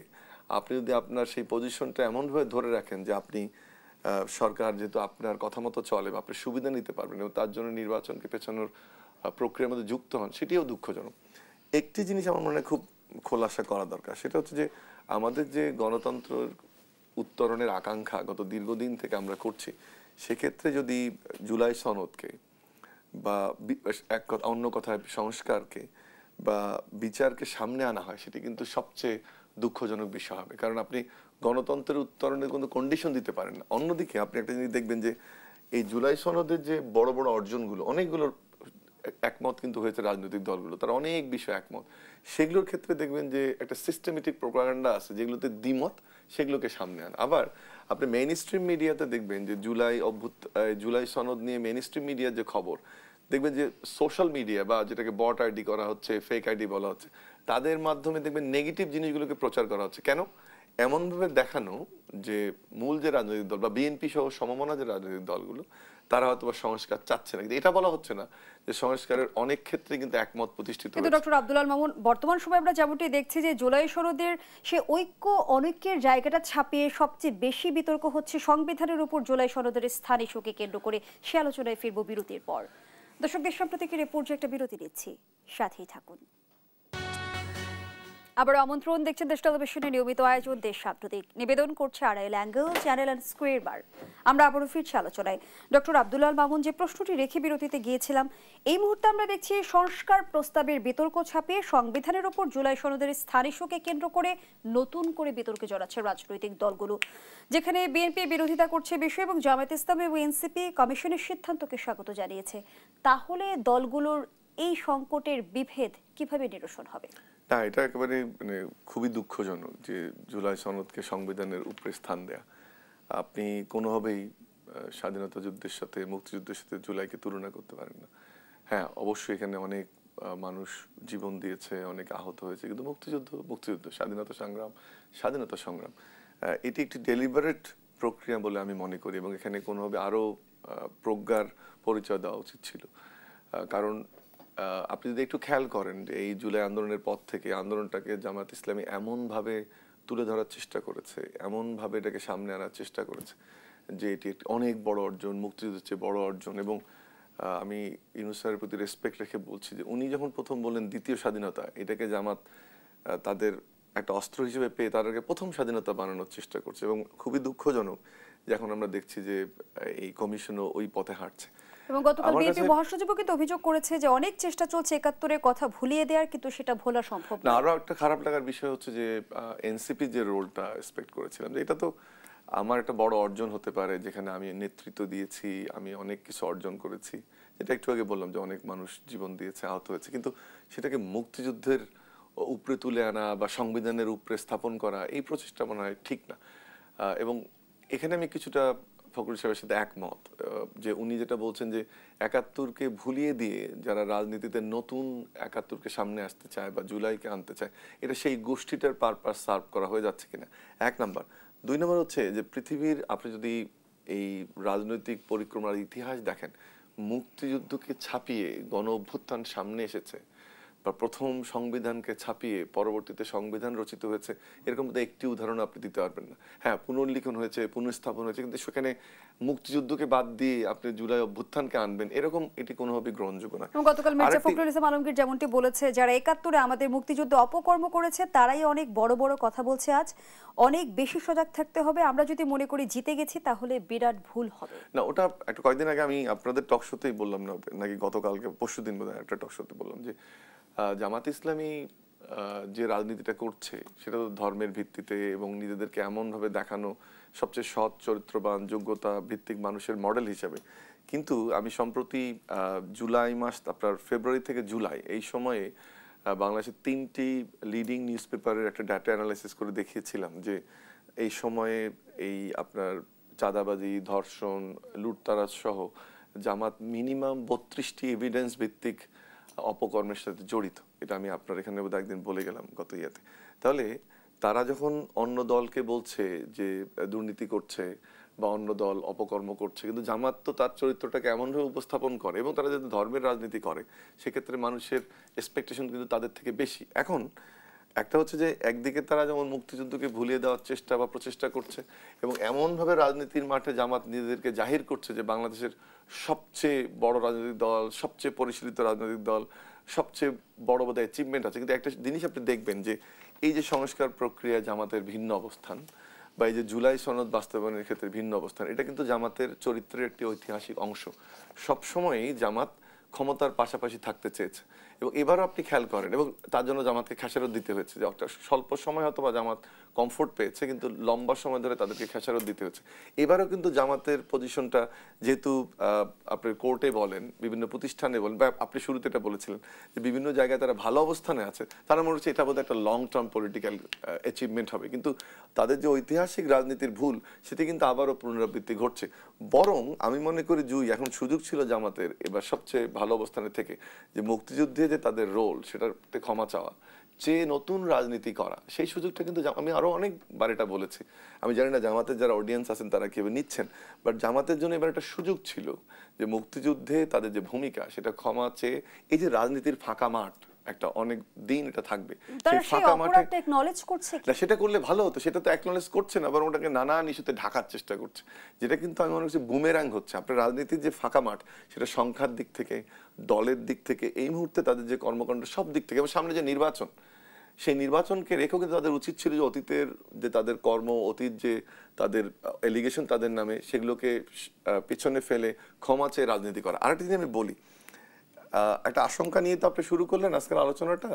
Speaker 3: আপনি যদি আপনার সেই পজিশনটা এমনভাবে ধরে রাখেন যে আপনি সরকার যেহেতু আপনার কথা মতো চলে বা আপনি সুবিধা নিতে পারবেন এবং তার জন্য নির্বাচনকে পেছানোর প্রক্রিয়ার মধ্যে যুক্ত হন, সেটিও দুঃখজনক। একটি জিনিস আমার মনে হয় খুব খোলাসা করা দরকার, সেটা হচ্ছে যে আমাদের যে গণতন্ত্রের উত্তরণের আকাঙ্ক্ষা গত দীর্ঘদিন থেকে আমরা করছি, সেক্ষেত্রে যদি জুলাই সনদকে বা অন্য কথায় সংস্কারকে বা বিচারকে সামনে আনা হয়, সেটি কিন্তু সবচেয়ে দুঃখজনক বিষয় হবে। কারণ আপনি গণতন্ত্রের উত্তরণের কোনো কন্ডিশন দিতে পারেন না। অন্যদিকে আপনি একটা জিনিস দেখবেন যে এই জুলাই সনদের যে বড় বড় অর্জনগুলো, অনেকগুলোর একমত কিন্তু হয়েছে রাজনৈতিক দলগুলো, তারা অনেক বিষয় একমত। সেগুলোর ক্ষেত্রে দেখবেন যে একটা সিস্টেমেটিক প্রোপাগান্ডা আছে, যেগুলোতে দ্বিমত, সেগুলোকে সামনে আন। আবার আপনি মেইন স্ট্রিম মিডিয়াতে দেখবেন যে জুলাই সনদ নিয়ে মেইন স্ট্রিম মিডিয়ার যে খবর, দেখবেন যে সোশ্যাল মিডিয়া বা যেটাকে বট আইডি করা হচ্ছে, ফেক আইডি বলা হচ্ছে, তাদের মাধ্যমে দেখবেন নেগেটিভ জিনিসগুলোকে প্রচার করা হচ্ছে। কেন? এমনভাবে দেখানো যে মূল যে রাজনৈতিক দল বা বিএনপি সহ সমমনা যে রাজনৈতিক দলগুলো, তারা হয়তো সংস্কার চাচ্ছে না, কিন্তু এটা বলা হচ্ছে না যে সংস্কারের অনেক ক্ষেত্রে কিন্তু একমত প্রতিষ্ঠিত হয়েছে।
Speaker 1: কিন্তু ডক্টর আব্দুল আল মামুন, বর্তমান সময় আমরা যেমনটি দেখছি যে জুলাই সনদের সে ঐক্য অনৈক্যের জায়গাটা ছাপিয়ে সবচেয়ে বেশি বিতর্ক হচ্ছে সংবিধানের উপর জুলাই সনদের স্থান ইস্যুকে কেন্দ্র করে। সে আলোচনায় ফিরবো বিরতির পর। দর্শক, দেশ সাম্প্রতিকের এ পর্যায়ে একটা বিরতি নিচ্ছি, সাথেই থাকুন। আবার আমন্ত্রণ, দেখছেন দেশ টেলিভিশনের নিয়মিত আয়োজন দেশ সাম্প্রতিক, নিবেদন করছে Arail angle channel and square বার। আমরা আবারও ফিরছি আলোচনায়। ডক্টর আব্দুল আল মামুন, যে প্রশ্নটি রেখে বিরতিতে গিয়েছিলাম, এই মুহূর্তে আমরা দেখছি সংস্কার প্রস্তাবের বিতর্ক ছাপিয়ে সংবিধানের ওপর জুলাই সনদের স্থান ইস্যুকে কেন্দ্র করে নতুন করে বিতর্কে জড়াচ্ছে রাজনৈতিক দলগুলো, যেখানে বিএনপি বিরোধিতা করছে বিষয় এবং জামায়াত ইসলামী এবং এনসিপি কমিশনের সিদ্ধান্তকে স্বাগত জানিয়েছে। তাহলে দলগুলোর এই সংকটের বিভেদ কিভাবে নিরসন হবে?
Speaker 3: না, এটা একেবারে খুবই দুঃখজনক যে জুলাই সনদকে সংবিধানের উপরে স্থান দেয়া। আপনি কোনোভাবেই স্বাধীনতা যুদ্ধের সাথে, মুক্তিযুদ্ধের সাথে জুলাইকে তুলনা করতে পারেন না। হ্যাঁ, অবশ্যই এখানে অনেক মানুষ জীবন দিয়েছে, অনেক আহত হয়েছে, কিন্তু মুক্তিযুদ্ধ, স্বাধীনতা সংগ্রাম এটি একটি ডেলিবারেট প্রক্রিয়া বলে আমি মনে করি, এবং এখানে কোনোভাবে আরো প্রজ্ঞার পরিচয় দেওয়া উচিত ছিল। কারণ আপনি যদি একটু খেয়াল করেন যে এই জুলাই আন্দোলনের পর থেকে আন্দোলনটাকে জামায়াত ইসলামী এমনভাবে তুলে ধরার চেষ্টা করেছে, এমনভাবে এটাকে সামনে আনার চেষ্টা করেছে যে এটি একটি অনেক বড় অর্জন, মুক্তিযুদ্ধের চেয়ে বড় অর্জন। এবং আমি ইউনূস স্যারের প্রতি রেসপেক্ট রেখে বলছি যে উনি যখন প্রথম বললেন দ্বিতীয় স্বাধীনতা, এটাকে জামাত তাদের একটা অস্ত্র হিসেবে পেয়ে তাদেরকে প্রথম স্বাধীনতা বানানোর চেষ্টা করছে। এবং খুবই দুঃখজনক যে এখন আমরা দেখছি যে এই কমিশনও ওই পথে হাঁটছে।
Speaker 1: এবং গতকাল বিএনপি মহাসচিবও কিন্তু অভিযোগ করেছে যে অনেক চেষ্টা চলছে ৭১-এর কথা ভুলিয়ে দেওয়ার, কিন্তু সেটা ভোলা সম্ভব না।
Speaker 3: আরো একটা খারাপ লাগার বিষয় হচ্ছে যে এনসিপি যে রোলটা এক্সপেক্ট করেছিলাম, যে এটা তো আমার একটা বড় অর্জন হতে পারে, যেখানে আমি নেতৃত্ব দিয়েছি, আমি অনেক কিছু অর্জন করেছি, যেটা একটু আগে বললাম যে অনেক মানুষ জীবন দিয়েছে, আহত হয়েছে, কিন্তু সেটাকে মুক্তিযুদ্ধের উপরে তুলে আনা বা সংবিধানের উপরে স্থাপন করা, এই প্রচেষ্টা মনে হয় ঠিক না। এবং এখানে আমি কিছুটা ফখরুল সাহেবের সাথে একমত যে উনি যেটা বলছেন যে ৭১কে ভুলিয়ে দিয়ে যারা রাজনীতিতে নতুন ৭১কে সামনে আসতে চায় বা জুলাইকে আনতে চায়, এটা সেই গোষ্ঠীটার পারপাস সার্ভ করা হয়ে যাচ্ছে কিনা, ১ নাম্বার। ২ নম্বর হচ্ছে যে পৃথিবীর আপনি যদি এই রাজনৈতিক পরিক্রমার ইতিহাস দেখেন, মুক্তিযুদ্ধকে ছাপিয়ে গণ অভ্যুত্থান সামনে এসেছে বা প্রথম সংবিধানকে ছাপিয়ে পরবর্তীতে সংবিধান রচিত হয়েছে, এরকম তো একটি উদাহরণ আপনি দিতে পারবেন না। হ্যাঁ, পুনর্লিখন হয়েছে, পুনঃস্থাপন হয়েছে, কিন্তু সেখানে মুক্তিযুদ্ধকে বাদ দিয়ে আপনি জুলাই অভ্যুত্থানকে আনবেন, এরকম এটি কোনোভাবেই গ্রহণযোগ্য না।
Speaker 1: গতকাল মির্জা ফখরুল ইসলাম আলমগীর যেমনটি বলেছে, যারা ৭১-এ আমাদের মুক্তিযুদ্ধে অপকর্ম করেছে তারাই অনেক বড় বড় কথা বলছে। আজ অনেক বেশি সজাগ থাকতে হবে। আমরা যদি মনে করি জিতে গেছি তাহলে বিরাট ভুল হবে।
Speaker 3: না, ওটা একটা কয়েকদিন আগে আমি আপনাদের টক শোতেই বললাম, না নাকি গতকালকে পরশুদিন বোধহয় একটা টক শোতে বললাম যে জামাত ইসলামী যে রাজনীতিটা করছে সেটা তো ধর্মের ভিত্তিতে এবং নিজেদেরকে এমনভাবে দেখানো সবচেয়ে সৎ চরিত্রবান যোগ্যতা ভিত্তিক মানুষের মডেল হিসাবে। কিন্তু আমি সম্প্রতি জুলাই মাস, আপনার ফেব্রুয়ারি থেকে জুলাই, এই সময়ে বাংলাদেশের 3টি লিডিং নিউজ পেপারের একটা ডাটা অ্যানালাইসিস করে দেখিয়েছিলাম যে এই সময়ে এই আপনার চাঁদাবাজি, ধর্ষণ, লুটতারাজ সহ জামাত মিনিমাম 32টি এভিডেন্স ভিত্তিক অপকর্মের সাথে জড়িত। এটা আমি আপনার এখানে বোধহয় একদিন বলে গেলাম গত ইয়াতে। তাহলে তারা যখন অন্য দলকে বলছে যে দুর্নীতি করছে বা অন্য দল অপকর্ম করছে, কিন্তু জামাত তো তার চরিত্রটাকে এমনভাবে উপস্থাপন করে এবং তারা যদি ধর্মের রাজনীতি করে সেক্ষেত্রে মানুষের এক্সপেকটেশন কিন্তু তাদের থেকে বেশি। এখন একটা হচ্ছে যে একদিকে তারা যেমন মুক্তিযুদ্ধকে ভুলিয়ে দেওয়ার চেষ্টা বা প্রচেষ্টা করছে এবং এমনভাবে রাজনীতির মাঠে জামাত নিজেদেরকে জাহির করছে যে বাংলাদেশের সবচেয়ে বড় রাজনৈতিক দল, সবচেয়ে পরিশীলিত রাজনৈতিক দল, সবচেয়ে বড় বোধহয় অ্যাচিভমেন্ট আছে। কিন্তু একটা জিনিস আপনি দেখবেন যে এই যে সংস্কার প্রক্রিয়া জামাতের ভিন্ন অবস্থান বা এই যে জুলাই সনদ বাস্তবায়নের ক্ষেত্রে ভিন্ন অবস্থান, এটা কিন্তু জামাতের চরিত্রের একটি ঐতিহাসিক অংশ। সবসময়ই জামাত ক্ষমতার পাশাপাশি থাকতে চেয়েছে এবং এবারও আপনি খেয়াল করেন এবং তার জন্য জামাতকে খেসারত দিতে হয়েছে যে একটা স্বল্প সময় হয়তো বা জামাত কমফোর্ট পেয়েছে, কিন্তু লম্বা সময় ধরে তাদেরকে খেসারত দিতে হচ্ছে। এবারও কিন্তু জামাতের পজিশনটা যেহেতু আপনি কোর্টে বলেন, বিভিন্ন প্রতিষ্ঠানে বলেন, বা আপনি শুরুতে এটা বলেছিলেন যে বিভিন্ন জায়গায় তারা ভালো অবস্থানে আছে, তারা মনে হচ্ছে এটা বোধহয় একটা লং টার্ম পলিটিক্যাল অ্যাচিভমেন্ট হবে, কিন্তু তাদের যে ঐতিহাসিক রাজনীতির ভুল সেটি কিন্তু আবারও পুনরাবৃত্তি ঘটছে। বরং আমি মনে করি এখন সুযোগ ছিল জামাতের এবার সবচেয়ে ভালো অবস্থানে থেকে যে মুক্তিযুদ্ধে যে তাদের রোল সেটাতে ক্ষমা চাওয়া, যে নতুন রাজনীতি করা, সেই সুযোগটা কিন্তু আমি আরো অনেকবার এটা বলেছি। আমি জানি না জামাতের যারা অডিয়েন্স আছেন তারা কিভাবে নিচ্ছেন, বাট জামাতের জন্য এবার একটা সুযোগ ছিল যে মুক্তিযুদ্ধে তাদের যে ভূমিকা সেটা ক্ষমা চেয়ে এই যে রাজনীতির ফাঁকা মাঠ একটা অনেক দিন এটা থাকবে,
Speaker 1: সেই ফাঁকা মাঠে একনলেজ করছে
Speaker 3: না, সেটা করলে ভালো হতো। সেটা তো একনলেজ করছে না, বরং ওটাকে নানান ইস্যুতে ঢাকার চেষ্টা করছে, যেটা কিন্তু আমি মনে করছি বুমেরাং হচ্ছে। আপনার রাজনীতির যে ফাঁকা মাঠ সেটা সংখ্যার দিক থেকে, দলের দিক থেকে, এই মুহূর্তে তাদের যে কর্মকাণ্ড সব দিক থেকে, এবং সামনে যে নির্বাচন, সেই নির্বাচনকে রেখেও কিন্তু তাদের উচিত ছিল যে অতীতের যে তাদের কর্ম, অতীত যে তাদের এলিগেশন তাদের নামে, সেগুলোকে পিছনে ফেলে ক্ষমা চেয়ে রাজনীতি করা। আরেকটা জিনিস আমি বলি, একটা আশঙ্কা নিয়ে তো আপনি শুরু করলেন আজকের আলোচনাটা,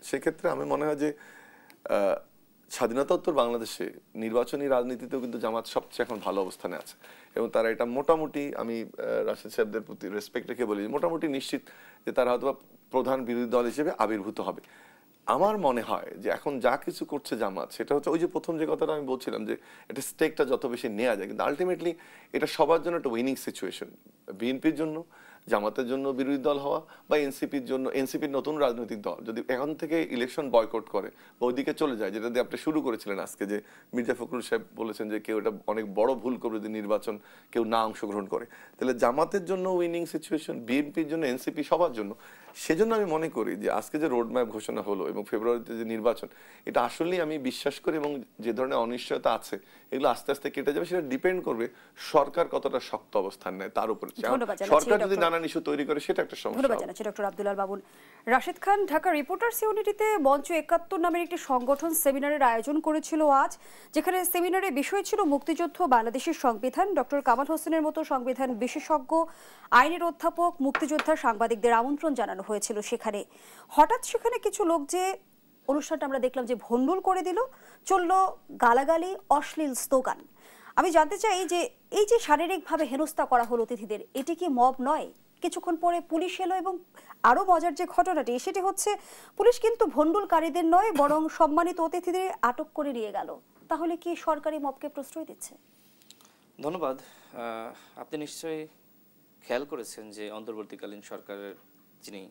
Speaker 3: সেক্ষেত্রে আমি মনে হয় যে স্বাধীনতোত্তর বাংলাদেশে নির্বাচনী রাজনীতিতেও কিন্তু জামাত সবচেয়ে এখন ভালো অবস্থানে আছে এবং তারা এটা মোটামুটি, আমি রাশেদ সাহেবদের প্রতি রেসপেক্ট রেখে বলি, মোটামুটি নিশ্চিত যে তারা হয়তো প্রধান বিরোধী দল হিসেবে আবির্ভূত হবে। আমার মনে হয় যে এখন যা কিছু করছে জামাত, সেটা হচ্ছে ওই যে প্রথম যে কথাটা আমি বলছিলাম যে এটা স্টেকটা যত বেশি নেওয়া যায়, কিন্তু আলটিমেটলি এটা সবার জন্য একটা উইনিং সিচুয়েশন। বিএনপির জন্য, জামাতের জন্য বিরোধী দল হওয়া, বা এনসিপির জন্য, এনসিপির নতুন রাজনৈতিক দল যদি এখন থেকে ইলেকশন বয়কট করে বা ওইদিকে চলে যায়, যেটা দিয়ে আপনি শুরু করেছিলেন আজকে, যে মির্জা ফখরুল সাহেব বলেছেন যে কেউ এটা অনেক বড় ভুল করবে যদি নির্বাচন কেউ না অংশগ্রহণ করে, তাহলে জামাতের জন্য উইনিং সিচুয়েশন, বিএনপির জন্য, এনসিপি, সবার জন্য। সেজন্য আমি মনে করি যে আজকে যে রোড ম্যাপ ঘোষণা হলো এবং ফেব্রুয়ারিতে যে নির্বাচন, এটা আসলেই আমি বিশ্বাস করি, এবং যে ধরনের অনিশ্চয়তা আছে এগুলো আস্তে আস্তে কেটে যাবে। সেটা ডিপেন্ড করবে সরকার কতটা শক্ত অবস্থান নেয় তার উপরে। সরকার যদি নানান ইস্যু তৈরি করে সেটা একটা সমস্যা।
Speaker 1: ধন্যবাদ জানাচ্ছি ডক্টর আব্দুল্লাহ বাবুল। রাশেদ খান, ঢাকা রিপোর্টার্স ইউনিটিতে মঞ্চ ৭১ নামের একটি সংগঠন সেমিনারের আয়োজন করেছিল আজ, যেখানে সেমিনারের বিষয় ছিল মুক্তিযুদ্ধ, বাংলাদেশের সংবিধান। ডক্টর কামাল হোসেনের মতো সংবিধান বিশেষজ্ঞ, আইনের অধ্যাপক, মুক্তিযোদ্ধা, সাংবাদিকদের আমন্ত্রণ জানানো হয়েছিল সেখানে। হঠাৎ সেখানে কিছু লোক যে অনুষ্ঠানটা আমরা দেখলাম যে ভণ্ডুল করে দিল, চললো গালাগালি, অশ্লীল স্লোগান। আমি জানতে চাই যে এই যে শারীরিকভাবে হেনস্থা করা হলো অতিথিদের, এটি কি মব নয়? কিছুক্ষণ পরে পুলিশ এলো এবং আরো মজার যে ঘটনাটি সেটি হচ্ছে পুলিশ কিন্তু ভণ্ডুলকারীদের নয় বরং সম্মানিত অতিথিদের আটক করে নিয়ে গেল। তাহলে কি সরকারি মবকে প্রশ্রয় দিচ্ছে?
Speaker 2: ধন্যবাদ। আপনি নিশ্চয়ই খেয়াল করেছেন যে অন্তর্বর্তীকালীন সরকারের যিনি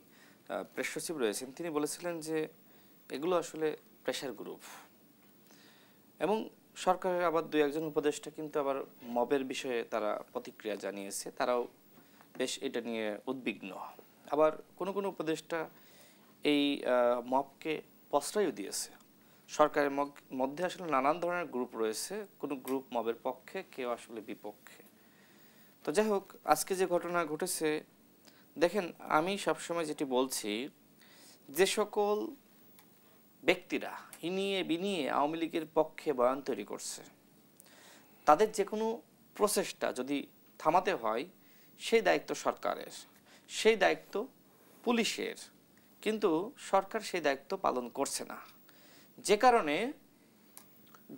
Speaker 2: প্রেস সচিব রয়েছেন তিনি বলেছিলেন যে এগুলো আসলে প্রেশার গ্রুপ, এবং সরকারের আবার দুই একজন উপদেষ্টা কিন্তু আবার মবের বিষয়ে তারা প্রতিক্রিয়া জানিয়েছে, তারাও বেশ এটা নিয়ে উদ্বিগ্ন। আবার কোনো কোনো উপদেষ্টা এই মবকে প্রশ্রয়ও দিয়েছে। সরকারের মধ্যে আসলে নানান ধরনের গ্রুপ রয়েছে, কোনো গ্রুপ মবের পক্ষে, কেউ আসলে বিপক্ষে। তো যাই হোক, আজকে যে ঘটনা ঘটেছে দেখেন, আমি সবসময় যেটি বলছি, যে সকল ব্যক্তিরা ইনিয়ে বিনিয়ে আওয়ামী লীগের পক্ষে বয়ান তৈরি করছে, তাদের যে কোনো প্রচেষ্টা যদি থামাতে হয় সেই দায়িত্ব সরকারের, সেই দায়িত্ব পুলিশের, কিন্তু সরকার সেই দায়িত্ব পালন করছে না, যে কারণে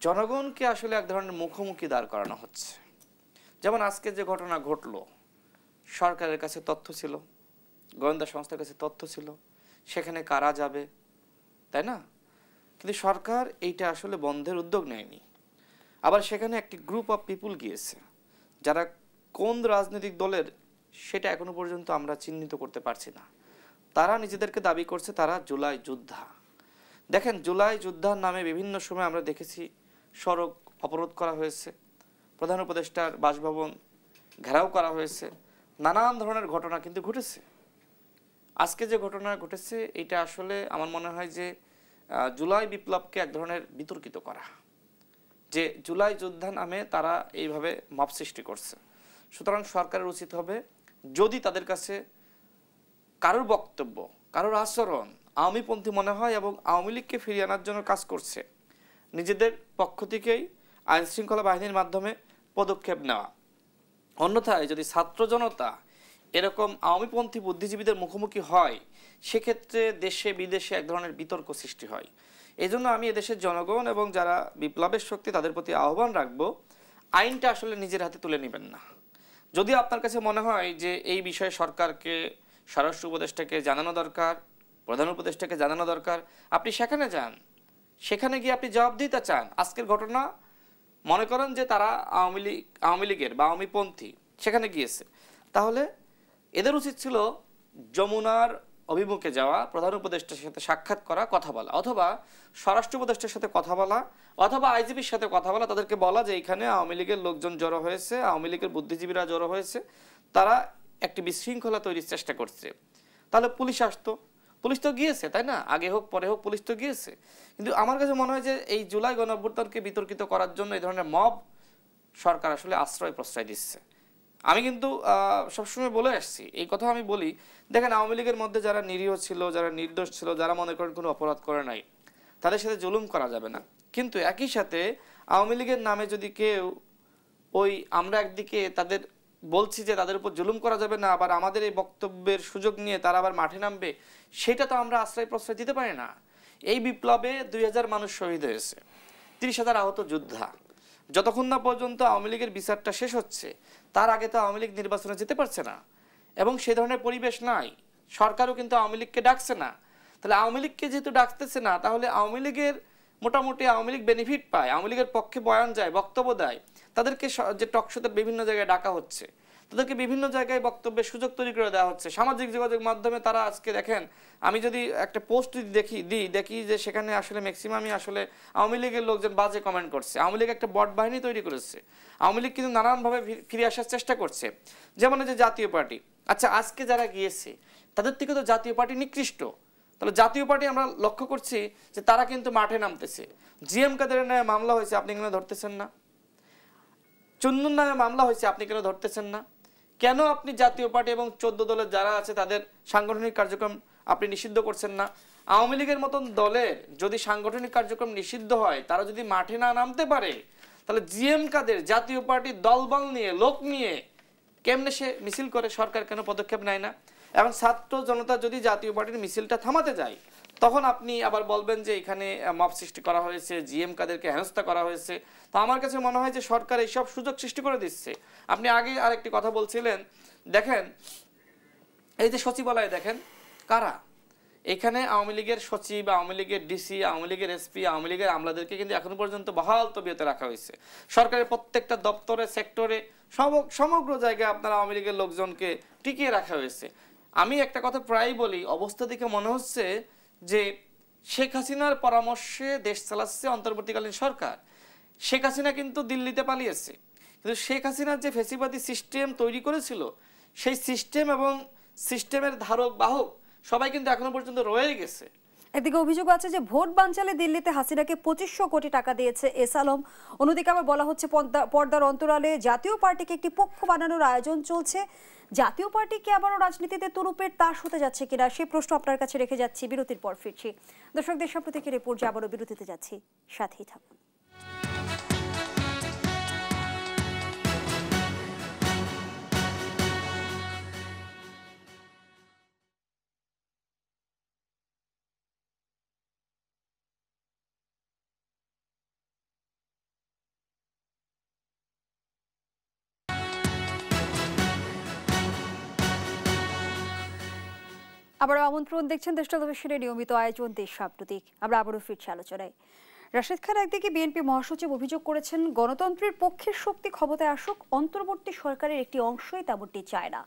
Speaker 2: জনগণকে আসলে এক ধরনের মুখোমুখি দাঁড় করানো হচ্ছে। যেমন আজকে যে ঘটনা ঘটলো, সরকারের কাছে তথ্য ছিল, গোয়েন্দা সংস্থার কাছে তথ্য ছিল, সেখানে কারা যাবে, তাই না? কিন্তু সরকার এইটা আসলে বন্ধের উদ্যোগ নেয়নি। আবার সেখানে একটি গ্রুপ অফ পিপুল গিয়েছে, যারা কোন রাজনৈতিক দলের সেটা এখনো পর্যন্ত আমরা চিহ্নিত করতে পারছি না। তারা নিজেদেরকে দাবি করছে তারা জুলাই যোদ্ধা। দেখেন, জুলাই যোদ্ধার নামে বিভিন্ন সময় আমরা দেখেছি সড়ক অবরোধ করা হয়েছে, প্রধান উপদেষ্টার বাসভবন ঘেরাও করা হয়েছে, নানান ধরনের ঘটনা কিন্তু ঘটেছে। আজকে যে ঘটনা ঘটেছে এটা আসলে আমার মনে হয় যে জুলাই বিপ্লবকে এক ধরনের বিতর্কিত করা, যে জুলাই যোদ্ধা নামে তারা এইভাবে মব সৃষ্টি করছে। সুতরাং সরকারের উচিত হবে, যদি তাদের কাছে কারোর বক্তব্য, কারোর আচরণ আওয়ামীপন্থী মনে হয় এবং আওয়ামী লীগকে ফিরিয়ে আনার জন্য কাজ করছে, নিজেদের পক্ষ থেকেই আইন শৃঙ্খলা বাহিনীর মাধ্যমে পদক্ষেপ নেওয়া। অন্যথায় যদি ছাত্র জনতা এরকম আওয়ামীপন্থী বুদ্ধিজীবীদের মুখোমুখি হয়, সেক্ষেত্রে দেশে বিদেশে এক ধরনের বিতর্ক সৃষ্টি হয়। এই জন্য আমি এদেশের জনগণ এবং যারা বিপ্লবের শক্তি তাদের প্রতি আহ্বান রাখবো, আইনটা আসলে নিজের হাতে তুলে নেবেন না। যদি আপনার কাছে মনে হয় যে এই বিষয়ে সরকারকে, স্বরাষ্ট্র উপদেষ্টাকে জানানো দরকার, প্রধান উপদেষ্টাকে জানানো দরকার, আপনি সেখানে যান, সেখানে গিয়ে আপনি জবাবদিহিতা চান। আজকের ঘটনা মনে করেন যে তারা আওয়ামী লীগের বা আওয়ামীপন্থী সেখানে গিয়েছে, তাহলে এদের উচিত ছিল যমুনার অভিমুখে যাওয়া, প্রধান উপদেষ্টার সাথে সাক্ষাৎ করা, কথা বলা, অথবা স্বরাষ্ট্র উপদেষ্টার সাথে কথা বলা, অথবা আইজিপির সাথে কথা বলা, তাদেরকে বলা যে এখানে আওয়ামী লীগের লোকজন জড়ো হয়েছে, আওয়ামী লীগের বুদ্ধিজীবীরা জড়ো হয়েছে, তারা একটি বিশৃঙ্খলা তৈরির চেষ্টা করছে। তাহলে পুলিশ আসতো, পুলিশ তো গিয়েছে, তাই না? আগে হোক পরে হোক পুলিশ তো গিয়েছে। কিন্তু আমার কাছে মনে হয় যে এই জুলাই গণঅভ্যুত্থানকে বিতর্কিত করার জন্য এই ধরনের মব সরকার আসলে আশ্রয় প্রশ্রয় দিচ্ছে। আমি কিন্তু সবসময় বলে আসছি, এই কথা আমি বলি, দেখেন আওয়ামী লীগের মধ্যে যারা নিরীহ ছিল, যারা নির্দোষ ছিল, যারা মনে করেন কোনো অপরাধ করে নাই, তাদের সাথে জুলুম করা যাবে না। কিন্তু একই সাথে আওয়ামী লীগের নামে যদি কেউ ওই আমরা একদিকে তাদের বলছি যে তাদের উপর জুলুম করা যাবে না, আবার আমাদের এই বক্তব্যের সুযোগ নিয়ে তারা আবার মাঠে নামবে, সেটা তো আমরা আশ্রয় প্রশ্রয় দিতে পারি না। এই বিপ্লবে 2000 মানুষ শহীদ হয়েছে, 30,000 আহত যোদ্ধা। যতক্ষণ না পর্যন্ত আওয়ামী লীগের বিচারটা শেষ হচ্ছে, তার আগে তো আওয়ামী লীগ নির্বাচনে যেতে পারছে না, এবং সেই ধরনের পরিবেশ নাই। সরকারও কিন্তু আওয়ামী লীগকে ডাকছে না। তাহলে আওয়ামী লীগকে যেহেতু ডাকতেছে না, তাহলে আওয়ামী লীগের মোটামুটি আওয়ামী লীগ বেনিফিট পায়, আওয়ামী লীগের পক্ষে বয়ান যায়, বক্তব্য দেয়, তাদেরকে যে টকশোতে বিভিন্ন জায়গায় ডাকা হচ্ছে, তাদেরকে বিভিন্ন জায়গায় বক্তব্যের সুযোগ তৈরি করে দেওয়া হচ্ছে। সামাজিক যোগাযোগ মাধ্যমে তারা আজকে দেখেন, আমি যদি একটা পোস্ট দেখি যে সেখানে আসলে ম্যাক্সিমামই আসলে আওয়ামী লীগের লোকজন বাজে কমেন্ট করছে। আওয়ামী লীগ একটা বট বাহিনী তৈরি করেছে, আওয়ামী লীগ কিন্তু নানানভাবে ফিরে আসার চেষ্টা করছে। যেমন যে জাতীয় পার্টি, আচ্ছা আজকে যারা গিয়েছে তাদের থেকে তো জাতীয় পার্টি নিকৃষ্ট। তাহলে জাতীয় পার্টি আমরা লক্ষ্য করছি যে তারা কিন্তু মাঠে নামতেছে। জিএম কাদেরের নামে মামলা হয়েছে, আপনি কেন ধরতেছেন না? চুন্নুর নামে মামলা হয়েছে, আপনি কেন ধরতেছেন না? কেন আপনি জাতীয় পার্টি এবং 14 দলের যারা আছে তাদের সাংগঠনিক কার্যক্রম আপনি নিষিদ্ধ করছেন না? আওয়ামী লীগের মতন দলের যদি সাংগঠনিক কার্যক্রম নিষিদ্ধ হয়, তারা যদি মাঠে না নামতে পারে, তাহলে জিএম কাদের জাতীয় পার্টির দলবল নিয়ে, লোক নিয়ে কেমনে সে মিছিল করে? সরকার কেন পদক্ষেপ নেয় না? এবং ছাত্র জনতা যদি জাতীয় পার্টির মিছিলটা থামাতে যায়, তখন আপনি আবার বলবেন যে এখানে মব সৃষ্টি করা হয়েছে, জিএম কাদেরকে হেনস্থা করা হয়েছে। তো আমার কাছে মনে হয় যে সরকার এইসব সুযোগ সৃষ্টি করে দিচ্ছে। আপনি আগে আরেকটি কথা বলছিলেন, দেখেন এই যে সচিবালয়, দেখেন কারা এখানে আওয়ামী লীগের সচিব, আওয়ামী লীগের ডিসি, আওয়ামী লীগের এসপি, আওয়ামী লীগের আমলাদেরকে কিন্তু এখনো পর্যন্ত বহাল তবিয়তে রাখা হয়েছে। সরকারের প্রত্যেকটা দপ্তরে, সেক্টরে, সমগ্র জায়গায় আপনার আওয়ামী লীগের লোকজনকে টিকিয়ে রাখা হয়েছে। আমি একটা কথা প্রায়ই বলি, অবস্থা দেখে মনে হচ্ছে যে শেখ হাসিনার পরামর্শে দেশ চালাচ্ছে অন্তর্বর্তীকালীন সরকার। শেখ হাসিনা কিন্তু দিল্লিতে পালিয়েছে, কিন্তু শেখ হাসিনার যে ফ্যাসিবাদী সিস্টেম তৈরি করেছিল, সেই সিস্টেম এবং সিস্টেমের ধারক বাহক সবাই কিন্তু এখনো পর্যন্ত রয়ে গেছে।
Speaker 1: এদিকে অভিযোগ আছে যে ভোট বানচালে দিল্লিতে হাসিনাকে 2500 কোটি টাকা দিয়েছে এস আলম। অন্যদিকে আবার বলা হচ্ছে পর্দার অন্তরালে জাতীয় পার্টিকে একটি পক্ষ বানানোর আয়োজন চলছে। জাতীয় পার্টি কি আবারও রাজনীতিতে তুরুপের তাস হতে যাচ্ছে কিনা, সেই প্রশ্ন আপনার কাছে রেখে যাচ্ছি। বিরতির পর ফিরছি। দর্শকদের সাম্প্রতিক রিপোর্ট, আবারও বিরতিতে যাচ্ছি, সাথেই থাকুন। আবার আমন্ত্রণ, দেখছেন দেশ টেলিভিশনের নিয়মিত আয়োজন দেশ সাম্প্রতিক। আমরা আবারও ফিরছি আলোচনায়। রাশেদ খান একদিকে বিএনপি মহাসচিব অভিযোগ করেছেন, গণতন্ত্রের পক্ষের শক্তি ক্ষমতায় আসুক, অন্তর্বর্তী সরকারের একটি অংশই তেমনটি চায় না।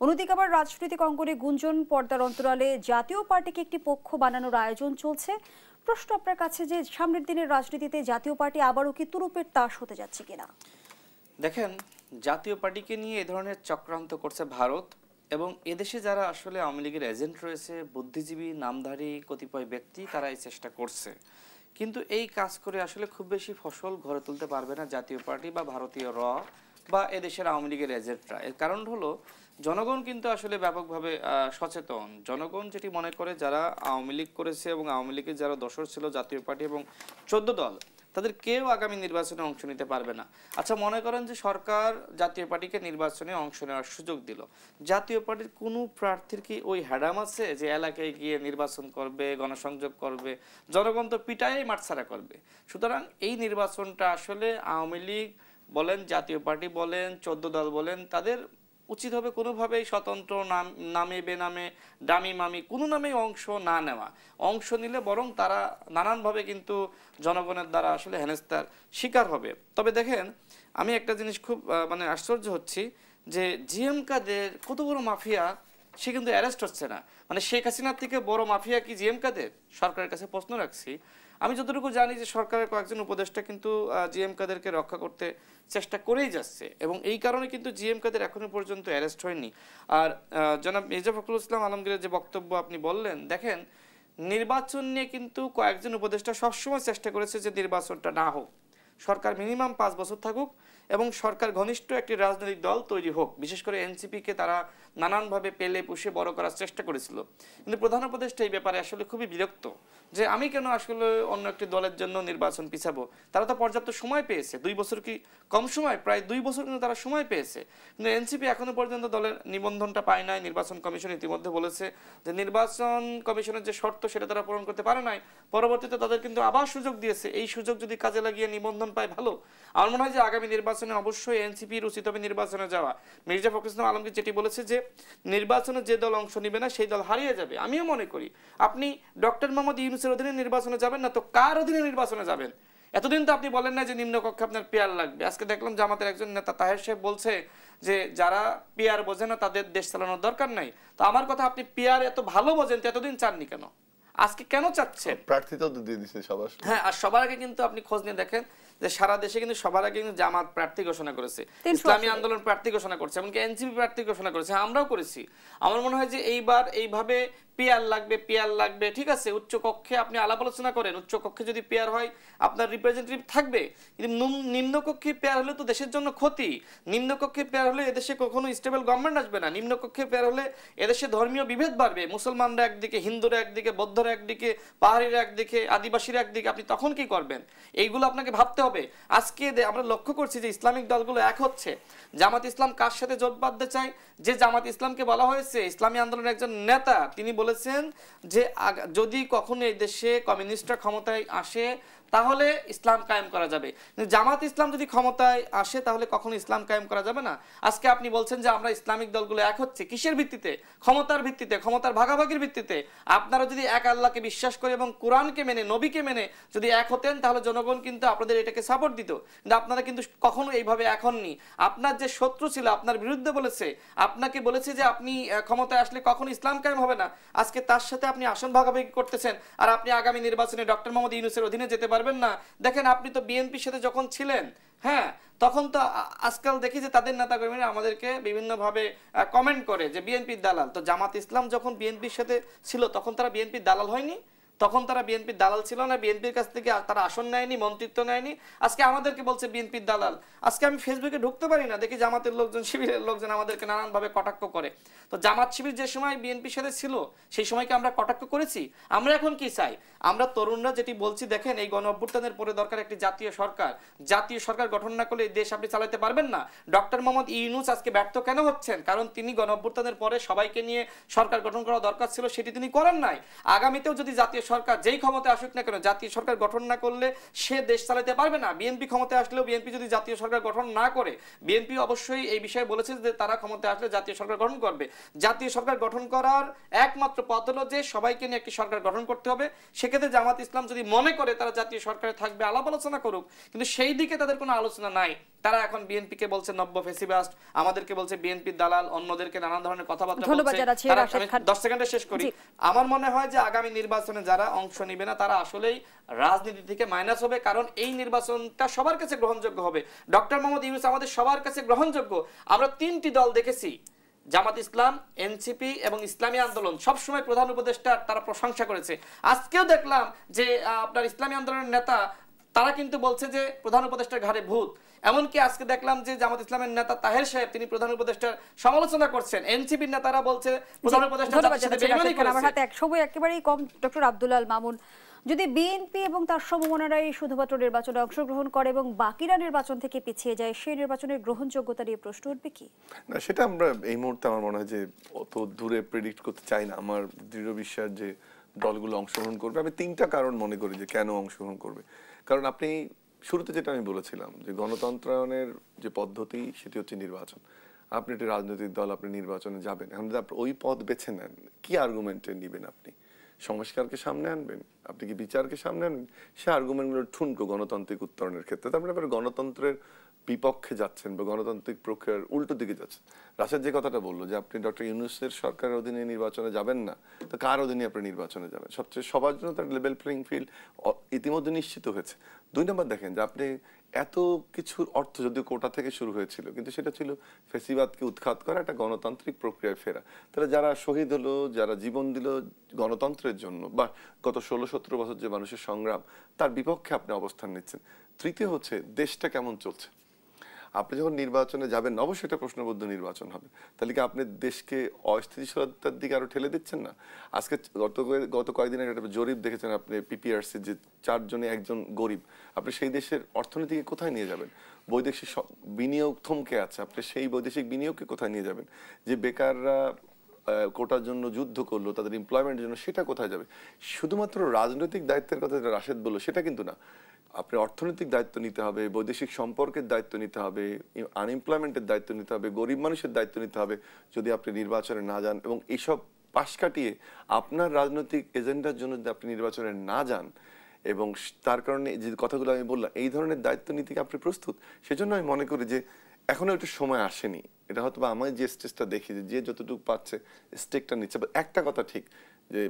Speaker 1: অন্যদিকে আবার রাজনৈতিক অঙ্গনে গুঞ্জন, পর্দার অন্তরালে জাতীয় পার্টিকে একটি পক্ষ বানানোর আয়োজন চলছে। প্রশ্ন আপনার কাছে যে সামনের দিনের রাজনীতিতে জাতীয় পার্টি আবারও কি তুরুপের তাস হতে যাচ্ছে কিনা?
Speaker 2: দেখেন, জাতীয় পার্টিকে নিয়ে এ ধরনের চক্রান্ত করছে ভারত, এবং এদেশে যারা আসলে আওয়ামী লীগের এজেন্ট রয়েছে, বুদ্ধিজীবী নামধারী কতিপয় ব্যক্তি, তারা এই চেষ্টা করছে। কিন্তু এই কাজ করে আসলে খুব বেশি ফসল ঘরে তুলতে পারবে না জাতীয় পার্টি বা ভারতীয় র বা এদেশের আওয়ামী লীগের এজেন্টরা। এর কারণ হলো, জনগণ কিন্তু আসলে ব্যাপকভাবে সচেতন। জনগণ যেটি মনে করে, যারা আওয়ামী লীগ করেছে এবং আওয়ামী লীগের যারা দোসর ছিল, জাতীয় পার্টি এবং 14 দল, তাদের কেউ আগামী নির্বাচনে অংশ নিতে পারবে না। আচ্ছা, মনে করেন যে সরকার জাতীয় পার্টিকে নির্বাচনে অংশ নেওয়ার সুযোগ দিল, জাতীয় পার্টির কোনো প্রার্থীর কি ওই হ্যাডাম আছে যে এলাকায় গিয়ে নির্বাচন করবে, গণসংযোগ করবে? জনগণ তো পিটাই মাঠছাড়া করবে। সুতরাং এই নির্বাচনটা আসলে আওয়ামী লীগ বলেন, জাতীয় পার্টি বলেন, 14 দল বলেন, তাদের উচিত হবে কোনোভাবেই স্বতন্ত্র নামে বেনামে ডামি মামি কোনো নামেই অংশ না নেওয়া। অংশ নিলে বরং তারা নানানভাবে কিন্তু জনগণের দ্বারা আসলে হেনস্থার শিকার হবে। তবে দেখেন, আমি একটা জিনিস খুব আশ্চর্য হচ্ছি যে জিএম কাদের কত বড় মাফিয়া, সে কিন্তু অ্যারেস্ট হচ্ছে না। শেখ হাসিনার থেকে বড় মাফিয়া কি জিএম কাদের? সরকারের কাছে প্রশ্ন রাখছি। আমি যতটুকু জানি যে সরকারের কয়েকজন উপদেষ্টা কিন্তু জিএম কাদেরকে রক্ষা করতে চেষ্টা করেই যাচ্ছে, এবং এই কারণে কিন্তু জিএম কাদের এখনো পর্যন্ত অ্যারেস্ট হয়নি। আর জনাব মির্জা ফখরুল ইসলাম আলমগীরের যে বক্তব্য আপনি বললেন, দেখেন, নির্বাচন নিয়ে কিন্তু কয়েকজন উপদেষ্টা সবসময় চেষ্টা করেছে যে নির্বাচনটা না হোক, সরকার মিনিমাম 5 বছর থাকুক এবং সরকার ঘনিষ্ঠ একটি রাজনৈতিক দল তৈরি হোক। বিশেষ করে এনসিপিকে তারা নানানভাবে পেলে পুষে বড় করার চেষ্টা করেছিল। কিন্তু প্রধান উপদেষ্টা এই ব্যাপারে আসলে খুবই বিরক্ত যে আমি কেন আসলে অন্য একটি দলের জন্য নির্বাচন পিছাবো। তারা তো পর্যাপ্ত সময় পেয়েছে, 2 বছর কি কম সময়? প্রায় 2 বছর কিন্তু তারা সময় পেয়েছে। কিন্তু এনসিপি এখনো পর্যন্ত দলের নিবন্ধনটা পায় নাই। নির্বাচন কমিশন ইতিমধ্যে বলেছে যে নির্বাচন কমিশনের যে শর্ত সেটা তারা পূরণ করতে পারে নাই। পরবর্তীতে তাদের কিন্তু আবার সুযোগ দিয়েছে, এই সুযোগ যদি কাজে লাগিয়ে নিবন্ধন পায় ভালো। আমার মনে হয় যে আগামী নির্বাচনে অবশ্যই এনসিপির উচিত হবে নির্বাচনে যাওয়া। মির্জা ফখরুল ইসলাম আলমগীর যেটি বলেছে যে নির্বাচনে যে দল অংশ নেবে না সেই দল হারিয়ে যাবে। আমিও মনে করি আপনি ডক্টর মোহাম্মদ ইউনূসের অধীনে নির্বাচনে যাবেন না তো কার অধীনে নির্বাচনে যাবেন? এতদিন তো আপনি বলেন না যে নিম্নকক্ষে আপনার পেয়ার লাগবে। আজকে দেখলাম জামাতের একজন নেতা তাহের সাহেব বলছে যে যারা পেয়ার বোঝে না তাদের দেশ চালানোর দরকার নাই। তো আমার কথা, আপনি পেয়ার এত ভালো বোঝেন তো এতদিন চাননি কেন? আজকে কেন চাচ্ছেন?
Speaker 3: প্রার্থী তো দিয়ে দিয়েছে সবার।
Speaker 2: হ্যাঁ, আর সবার আগে কিন্তু আপনি খোঁজ নিয়ে দেখেন যে সারা দেশে কিন্তু সবার আগে কিন্তু জামাত প্রার্থী ঘোষণা করেছে, ইসলামী আন্দোলন প্রার্থী ঘোষণা করছে, এমনকি এনসিপি প্রার্থী ঘোষণা করেছে, আমরাও করেছি। আমার মনে হয় যে এইবার এইভাবে পেয়ার লাগবে, ঠিক আছে, উচ্চ কক্ষে আপনি আলাপ আলোচনা করেন। উচ্চ কক্ষে যদি পেয়ার হয় আপনার রিপ্রেজেন্টেটিভ থাকবে, কিন্তু নিম্নকক্ষে পেয়ার হলে তো দেশের জন্য ক্ষতি। নিম্নকক্ষে পেয়ার হলে এদেশে কখনো স্টেবল গভর্নমেন্ট আসবে না। নিম্নকক্ষে পেয়ার হলে এদেশে ধর্মীয় বিভেদ বাড়বে, মুসলমানরা একদিকে, হিন্দুরা একদিকে, বৌদ্ধরা একদিকে, পাহাড়িরা একদিকে, আদিবাসীরা একদিকে। আপনি তখন কি করবেন? এইগুলো আপনাকে ভাবতে হবে। আজকে আমরা লক্ষ্য করছি যে ইসলামিক দলগুলো এক হচ্ছে। জামাত ইসলাম কার সাথে জোট বাঁধতে চায়? যে জামাত ইসলামকে বলা হয়েছে ইসলামী আন্দোলনের একজন নেতা, তিনি বলেছেন যে যদি কখনো এই দেশে কমিউনিস্টরা ক্ষমতায় আসে তাহলে ইসলাম কায়েম করা যাবে, জামাত ইসলাম যদি ক্ষমতায় আসে তাহলে কখনো ইসলাম কায়েম করা যাবে না। আজকে আপনি বলছেন যে আমরা ইসলামিক দলগুলো এক হচ্ছে কিসের ভিত্তিতে? ক্ষমতার ভিত্তিতে, ক্ষমতার ভাগাভাগির ভিত্তিতে। আপনারা যদি এক আল্লাহকে বিশ্বাস করে এবং কোরআনকে মেনে, নবীকে মেনে যদি এক হতেন তাহলে জনগণ কিন্তু আপনাদের এটাকে সাপোর্ট দিত। কিন্তু আপনারা কিন্তু কখনো এইভাবে এক হননি। আপনার যে শত্রু ছিল আপনার বিরুদ্ধে বলেছে, আপনাকে বলেছে যে আপনি ক্ষমতায় আসলে কখনো ইসলাম কায়েম হবে না, আজকে তার সাথে আপনি আসন ভাগাভাগি করতেছেন। আর আপনি আগামী নির্বাচনে ডক্টর মোহাম্মদ ইউনূসের অধীনে যেতে পারবেন না। দেখেন আপনি তো বিএনপির সাথে যখন ছিলেন, হ্যাঁ, তখন তো আজকাল দেখি যে তাদের নেতাকর্মীরা আমাদেরকে বিভিন্নভাবে কমেন্ট করে যে বিএনপির দালাল। তো জামাত ইসলাম যখন বিএনপির সাথে ছিল তখন তারা বিএনপির দালাল হয়নি? তখন তারা বিএনপির দালাল ছিল না? বিএনপির কাছ থেকে তারা আসন নেয়নি, মন্ত্রিত্ব নেয়নি? আজকে আমাদেরকে বলছে বিএনপির দালাল। আজকে আমি ফেসবুকে ঢুকতে পারি না, দেখি জামাতের লোকজন, শিবিরের লোকজন আমাদেরকে নানানভাবে কটাক্ষ করে। তো জামাত শিবির যে সময় বিএনপির সাথে ছিল সেই সময়কে আমরা কটাক্ষ করেছি? আমরা এখন কি চাই? আমরা তরুণরা যেটি বলছি, দেখেন এই গণ অভ্যুত্থানের পরে দরকার একটি জাতীয় সরকার। জাতীয় সরকার গঠন না করলে এই দেশ আপনি চালাতে পারবেন না। ডক্টর মোহাম্মদ ইউনূস আজকে ব্যর্থ কেন হচ্ছেন? কারণ তিনি গণ অভ্যুত্থানের পরে সবাইকে নিয়ে সরকার গঠন করা দরকার ছিল, সেটি তিনি করেন নাই। আগামীতেও যদি জাতীয় সরকার যেই ক্ষমতায় আসুক না কেন জাতীয় সরকার গঠন না করলে সে দেশ চালাতে পারবে না। বিএনপি ক্ষমতায় আসলেও বিএনপি যদি জাতীয় সরকার গঠন না করে, বিএনপি অবশ্যই এই বিষয়ে বলেছে যে তারা ক্ষমতায় আসলে জাতীয় সরকার গঠন করবে। জাতীয় সরকার গঠন করার একমাত্র পথ হলো যে সবাইকে নিয়ে একটি সরকার গঠন করতে হবে। সেক্ষেত্রে জামাত ইসলাম যদি মনে করে তারা জাতীয় সরকারে থাকবে, আলাপ আলোচনা করুক, কিন্তু সেই দিকে তাদের কোনো আলোচনা নাই। তারা এখন বিএনপিকে বলছে নব্য ফেসিবাস্ট, আমাদেরকে বলছে বিএনপির দালাল, অন্যদেরকে নানান ধরনের কথাবার্তা বলছে। 10 সেকেন্ডে শেষ করি। আমার মনে হয় যে আগামী নির্বাচনে যারা অংশ নিবে না তারা আসলেই রাজনীতি থেকে মাইনাস হবে, কারণ এই নির্বাচনটা সবার কাছে গ্রহণযোগ্য হবে। ডক্টর মোহাম্মদ ইউনূস আমাদের সবার কাছে গ্রহণযোগ্য। আমরা 3টি দল দেখেছি, জামাত ইসলাম, এনসিপি এবং ইসলামী আন্দোলন, সবসময় প্রধান উপদেষ্টার তারা প্রশংসা করেছে। আজকেও দেখলাম যে আপনার ইসলামী আন্দোলনের নেতা তারা কিন্তু বলছে যে প্রধান উপদেষ্টার ঘাড়ে ভূত। এমনকি আজকে দেখলাম যে জামাত ইসলামের নেতা তাহের সাহেব তিনি প্রধান উপদেষ্টার সমালোচনা করছেন। এনসিপির নেতারা বলছে প্রধান উপদেষ্টা বেঈমানি করেছে।
Speaker 1: আমার হাতে এক সময় একেবারেই কম। ডক্টর আব্দুল আল মামুন, যদি বিএনপি এবং তার সমমনারাই শুধুমাত্র নির্বাচনে অংশগ্রহণ করে এবং বাকিরা নির্বাচন থেকে পিছিয়ে যায়, সেই নির্বাচনের গ্রহণযোগ্যতা নিয়ে প্রশ্ন উঠবে কি?
Speaker 3: না, সেটা আমরা এই মুহূর্তে আমার মনে হয় যে অত দূরে প্রেডিক্ট করতে চাই না। আমার দৃঢ় বিশ্বাস যে দলগুলো অংশগ্রহণ করবে। আমি 3টা কারণ মনে করি যে কেন অংশগ্রহণ করবে। কারণ আপনি শুরুতে যেটা আমি বলেছিলাম যে গণতন্ত্রায়নের যে পদ্ধতি সেটি হচ্ছে নির্বাচন। আপনি একটি রাজনৈতিক দল, আপনি নির্বাচনে যাবেন, এখন যদি আপনি ওই পথ বেছে নেন, কি আর্গুমেন্টে নেবেন? আপনি সংস্কারকে সামনে আনবেন, আপনি কি বিচারকে সামনে আনবেন? সে আর্গুমেন্টগুলো ঠুনকো গণতান্ত্রিক উত্তরণের ক্ষেত্রে। তারপরে আপনি গণতন্ত্রের বিপক্ষে যাচ্ছেন বা গণতান্ত্রিক প্রক্রিয়ার উল্টো দিকে যাচ্ছেন। রাশেদ যে কথাটা বললো যে আপনি ডক্টর ইউনূসের সরকারের অধীনে নির্বাচনে যাবেন না, তো কার অধীনে আপনি নির্বাচনে যাবেন? সবচেয়ে সবার জন্য তার লেভেল প্লেইং ফিল্ড ইতিমধ্যে নিশ্চিত হয়েছে। 2 নম্বর দেখেন যে আপনি এত কিছুর অর্থ যদিও কোটা থেকে শুরু হয়েছিল, কিন্তু সেটা ছিল ফেসিবাদকে উৎখাত করা, একটা গণতান্ত্রিক প্রক্রিয়ায় ফেরা। তাহলে যারা শহীদ হলো, যারা জীবন দিল গণতন্ত্রের জন্য, বা গত 16-17 বছর যে মানুষের সংগ্রাম, তার বিপক্ষে আপনি অবস্থান নিচ্ছেন। তৃতীয় হচ্ছে দেশটা কেমন চলছে। আপনি যখন নির্বাচনে যাবেন, অবশ্যই এটা প্রশ্নবদ্ধ নির্বাচন হবে, তাহলে কি আপনি দেশকে অস্থিতিশীলতার দিকে আরো ঠেলে দিচ্ছেন না? আজকে গত কয়েকদিন আগে একটা জরিপ দেখেছেন আপনি, পিপিআরসি, যে 4 জনে 1 জন গরিব। আপনি সেই দেশের অর্থনীতিকে কোথায় নিয়ে যাবেন? বৈদেশিক বিনিয়োগ থমকে আছে, আপনি সেই বৈদেশিক বিনিয়োগকে কোথায় নিয়ে যাবেন? যে বেকাররা কোটার জন্য যুদ্ধ করলো, তাদের এমপ্লয়মেন্টের জন্য, সেটা কোথায় যাবে? শুধুমাত্র রাজনৈতিক দায়িত্বের কথা যেটা রাশেদ বললো সেটা কিন্তু না। আপনি অর্থনৈতিক দায়িত্ব নিতে হবে, বৈদেশিক সম্পর্কের দায়িত্ব নিতে হবে, আনএমপ্লয়মেন্টের দায়িত্ব নিতে হবে, গরিব মানুষের দায়িত্ব নিতে হবে যদি আপনি নির্বাচনে না যান। এবং এইসব পাশ কাটিয়ে আপনার রাজনৈতিক এজেন্ডার জন্য যদি আপনি নির্বাচনে না যান, এবং তার কারণে যে কথাগুলো আমি বললাম, এই ধরনের দায়িত্ব নিতে কি আপনি প্রস্তুত? সেজন্য আমি মনে করি যে এখনো একটু সময় আসেনি। এটা হয়তো বা আমি যে স্টেজটা দেখি যে যতটুকু পাচ্ছে স্টেকটা নিচ্ছে। একটা কথা ঠিক যে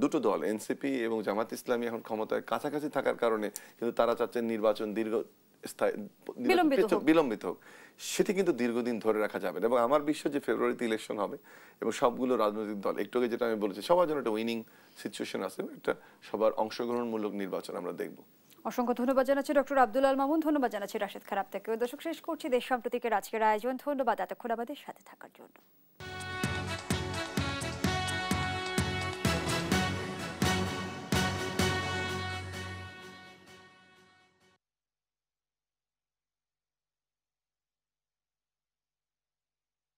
Speaker 3: 2টো দল, এনসিপি এবং জামাত ইসলামী, এখন ক্ষমতায় কাছাকাছি থাকার কারণে কিন্তু তারা চাচ্ছেন নির্বাচন বিলম্বিত হোক। সেটি কিন্তু দীর্ঘদিন ধরে রাখা যাবে না। এবং আমার বিশ্বাস যে ফেব্রুয়ারিতে ইলেকশন হবে এবং সবগুলো রাজনৈতিক দল, একটু আগে যেটা আমি বলেছি, সবার জন্য একটা উইনিং সিচুয়েশন আছে, একটা সবার অংশগ্রহণমূলক নির্বাচন আমরা দেখব।
Speaker 1: অসংখ্য ধন্যবাদ জানাচ্ছি ডক্টর আব্দুল আল মামুন, ধন্যবাদ জানাচ্ছি রাশেদ খান আপনাকে। দর্শক, শেষ করছি দেশ সাম্প্রতিকের আজকের আয়োজন। ধন্যবাদ এতক্ষণ আমাদের সাথে থাকার জন্য।